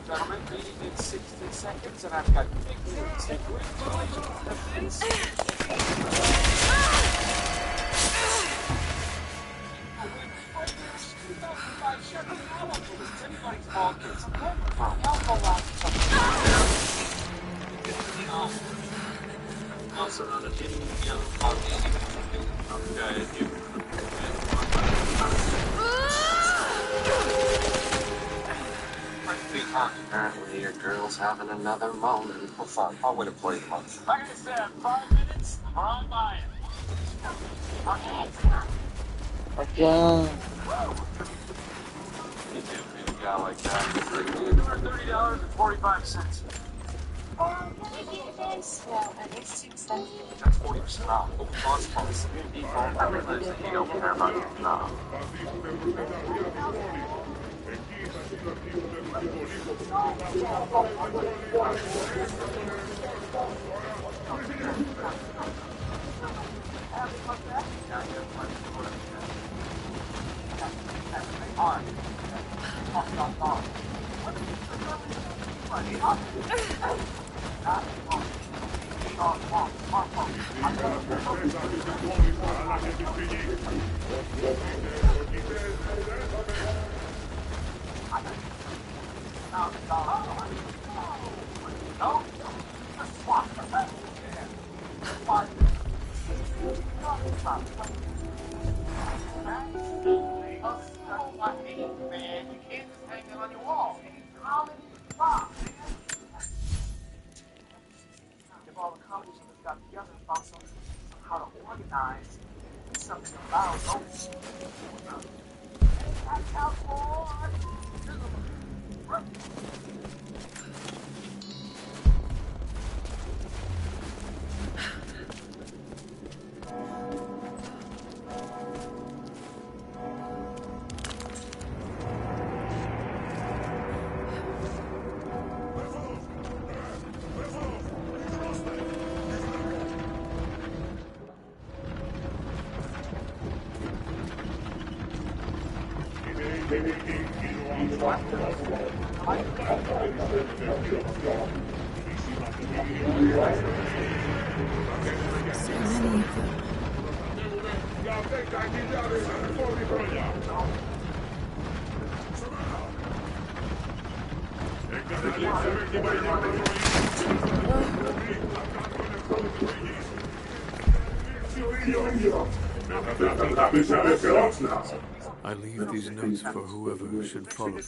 Gentlemen, meeting in 60 seconds, and I've got big news. Congratulations to Vince. Also not a hidden yellow coffee. Apparently your girl's having another moment. Well, fine. I'll wait a play a month. Like I said, 5 minutes, or I'm buying. Again. A guy like that. $30.45. Well, it's too expensive. That's 40% off. But with Boss Policy, I realize that you don't care about your job. all the companies that got together and found how to organize something about those. That's out for I leave these notes for whoever should follow.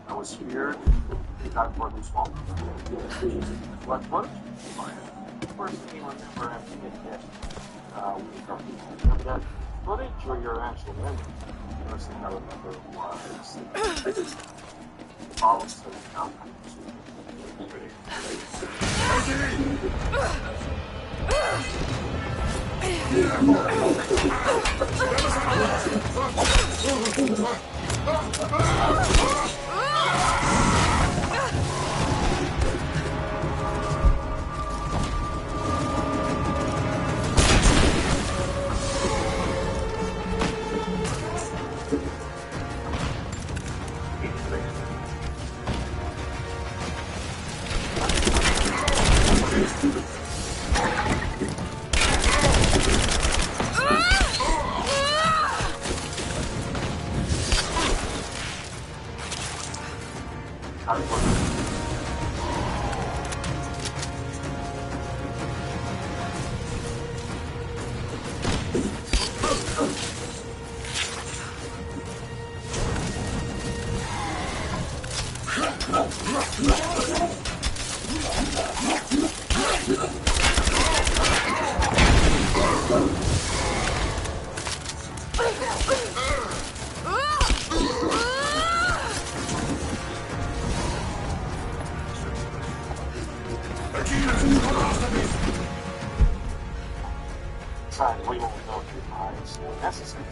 I was scared. Got more than small. What? First thing I remember after you get hit, remember that footage or your actual memory? First thing I remember was I just followed some we won't know if your eyes are necessary.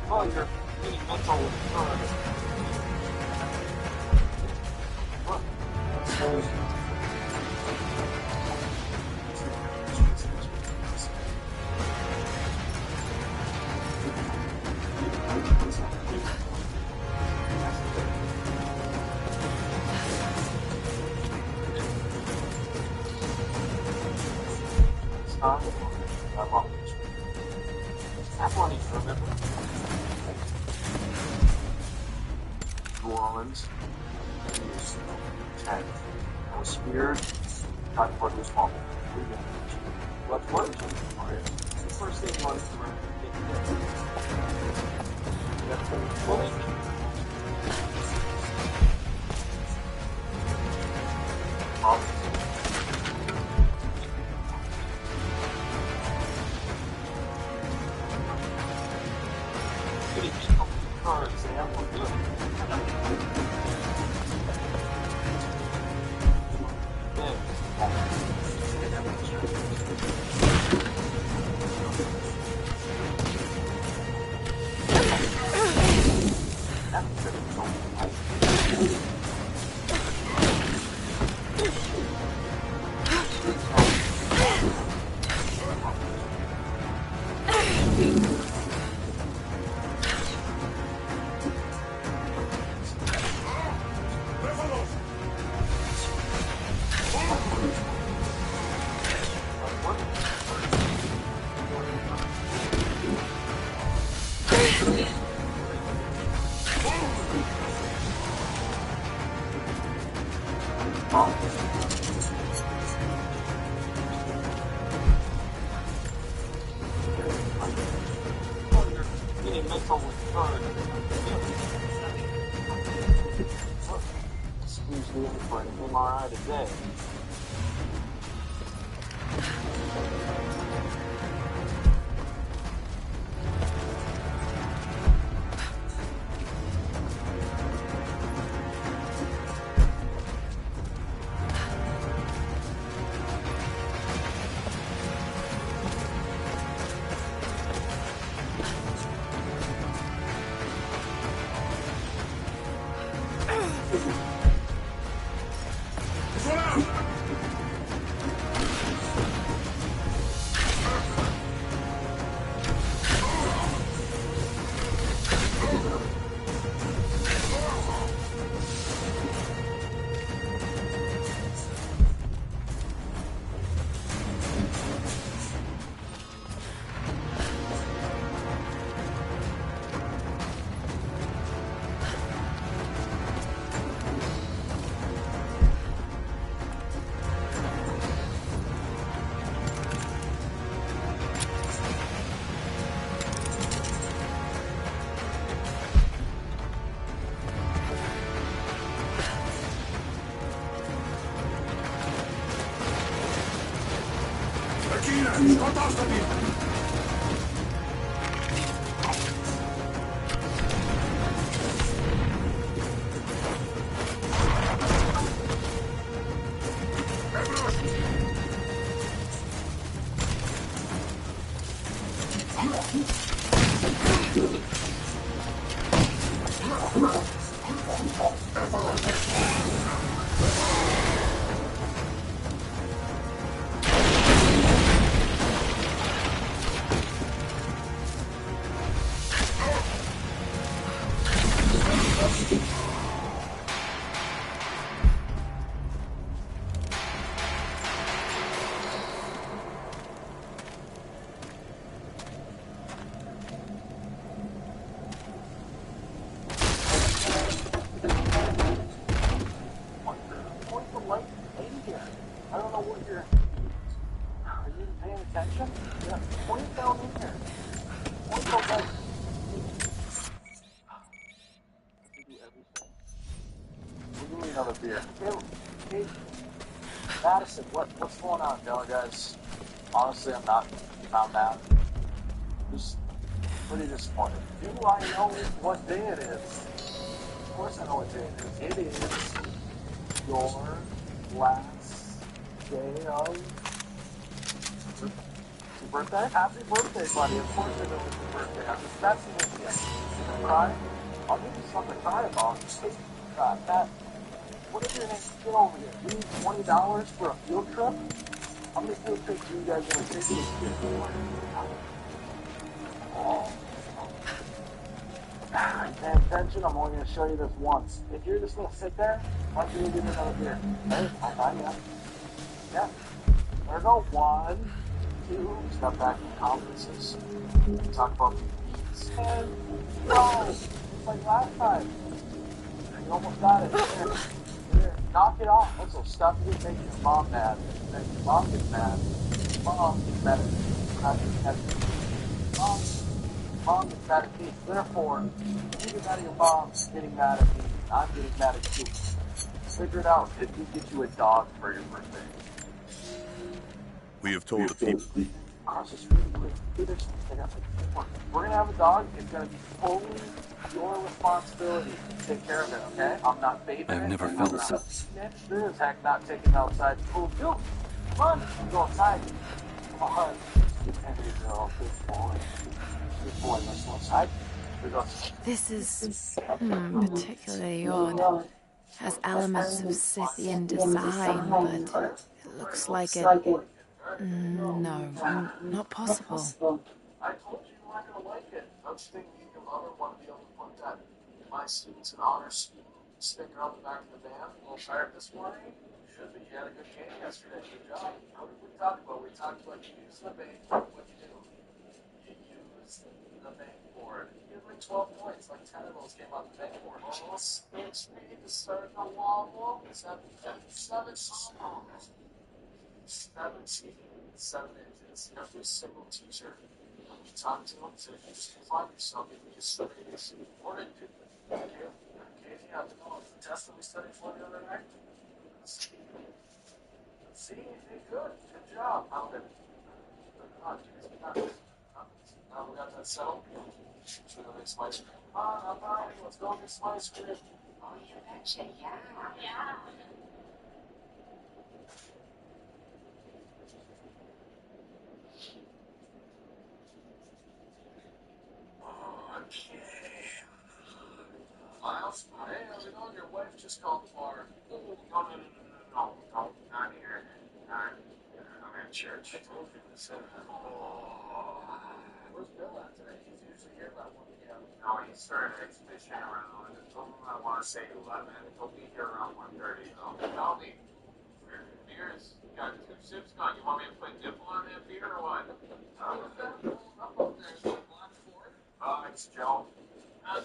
Oh, you're getting mental with drugs. Look, New Orleans, Ted. I was speared, got for this home. What was it? The first thing was to run Excuse me for an MRI today. Madison, what's going on, guys? Honestly, I'm not mad. Just pretty disappointed. Do I know what day it is? Of course I know what day it is. It is your last day of your birthday? Happy birthday, buddy. Of course I know it's your birthday. I'm just messing with you. You gonna cry? I'll give you something to cry about. Hey, Matt, what is your name? Get over here. You need $20 for a field trip? How many field trips are you guys gonna take this year? Oh. Pay attention, I'm only gonna show you this once. If you're just gonna sit there, why don't you go get another beer? Hey, I'll buy you. Yeah. There we go. 1, 2, step back from conferences. Talk about the beats. And go! Just like last time. You almost got it. Here. Knock it off. Also, stop making your mom mad. Then your mom gets mad. Mom gets mad at me. Not getting mad at me. Mom gets mad at me. Therefore, you get mad at your mom getting mad at me. I'm getting mad at you. Figure it out if we get you a dog for your birthday. We have told the people. Just really quick. We're gonna have a dog. It's gonna be fully your responsibility to take care of it, okay? I'm not bathing I've never felt so. Sure as heck not taking it outside. Cool, dude. Come on, go outside. Come on. Good girl, good boy. Good boy, let's go outside. We go. This is particularly odd. Has elements of Scythian design, but it looks like it. No, not possible. I told you you weren't gonna like it. Don't you think me and your mother want to be able to put that in my students and honors sticker on the back of the van? A little tired this morning? Should be. You had a good game yesterday. Good job. How did we talk about? We talked about you use the bank. What'd you do? You used the bank board. You had like 12 points. Like 10 of those came on the bank board. Almost makes me to start the wobble. 7 inches. Every single teacher we talked to them said, you just find yourself, you just study this. What did you do? Katie, I don't know. The test that we studied for the other night? See, you did good. Good job. How did it? Now we got that settled. Should we go make some ice cream? Come on, let's go get some ice cream. Oh, you betcha, yeah. Yeah. Okay. Miles? Hey, how's it going? Your wife just called the bar. No, not here. I'm at church. I told you to send him. Where's Bill at today? He's usually here about 1 p.m. No, he started exhibition around, I told him I want to say 11. He'll be here around 1:30 though. Tell me. Beers? You got 2 sips gone. You want me to put nipple on that beer or what? Who's that rolling up over there? Is that Black Ford? It's Joe.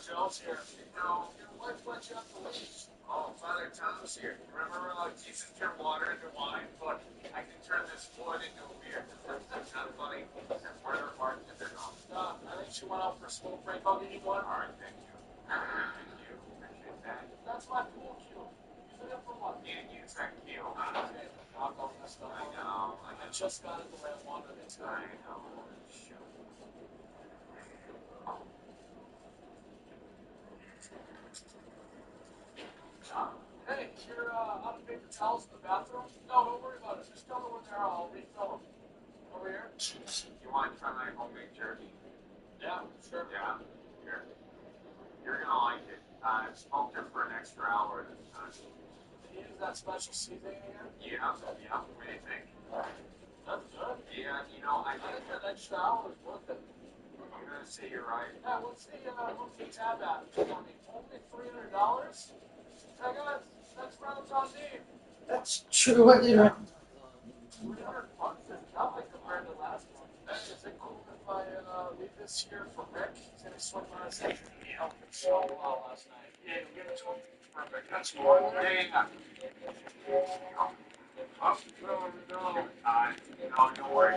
Joe's here. Your wife let you up the leash. Oh, Father Tom's here. Remember Jesus turned water into wine? Look, I can turn this wood into a beer. That's kind of funny. That's where they're marked in their mouth. I think she went out for a smoke break. I'll give you one. All right, thank you. Thank you. Appreciate that. That's my pool cue. Use it up for what? Can't use that cue. Okay, I'll go this stuff. I know. I just got it the way I wanted it to. I know. Shoot. Hey, you're out of paper towels in the bathroom? No, don't worry about it. Just come over there. I'll refill them. Over here. You want to try my homemade jerky? Yeah, sure. Yeah, here. You're gonna like it. I've smoked it for an extra hour this time. Did you use that special seasoning again? Yeah. What do you think? That's good. Yeah, I think that extra hour is worth it. You're gonna say you're right. Yeah, what's the tab at? Only $300? Hey guys, that's Renaissance Eve. That's true, I did. 300 bucks is nothing compared to last one. Is it cool if I leave this here for Rick? He's gonna swing by and say, he helped me so well last night. Yeah, you give it to him? Perfect. That's more than that. Yeah. Oh, no. No, don't worry.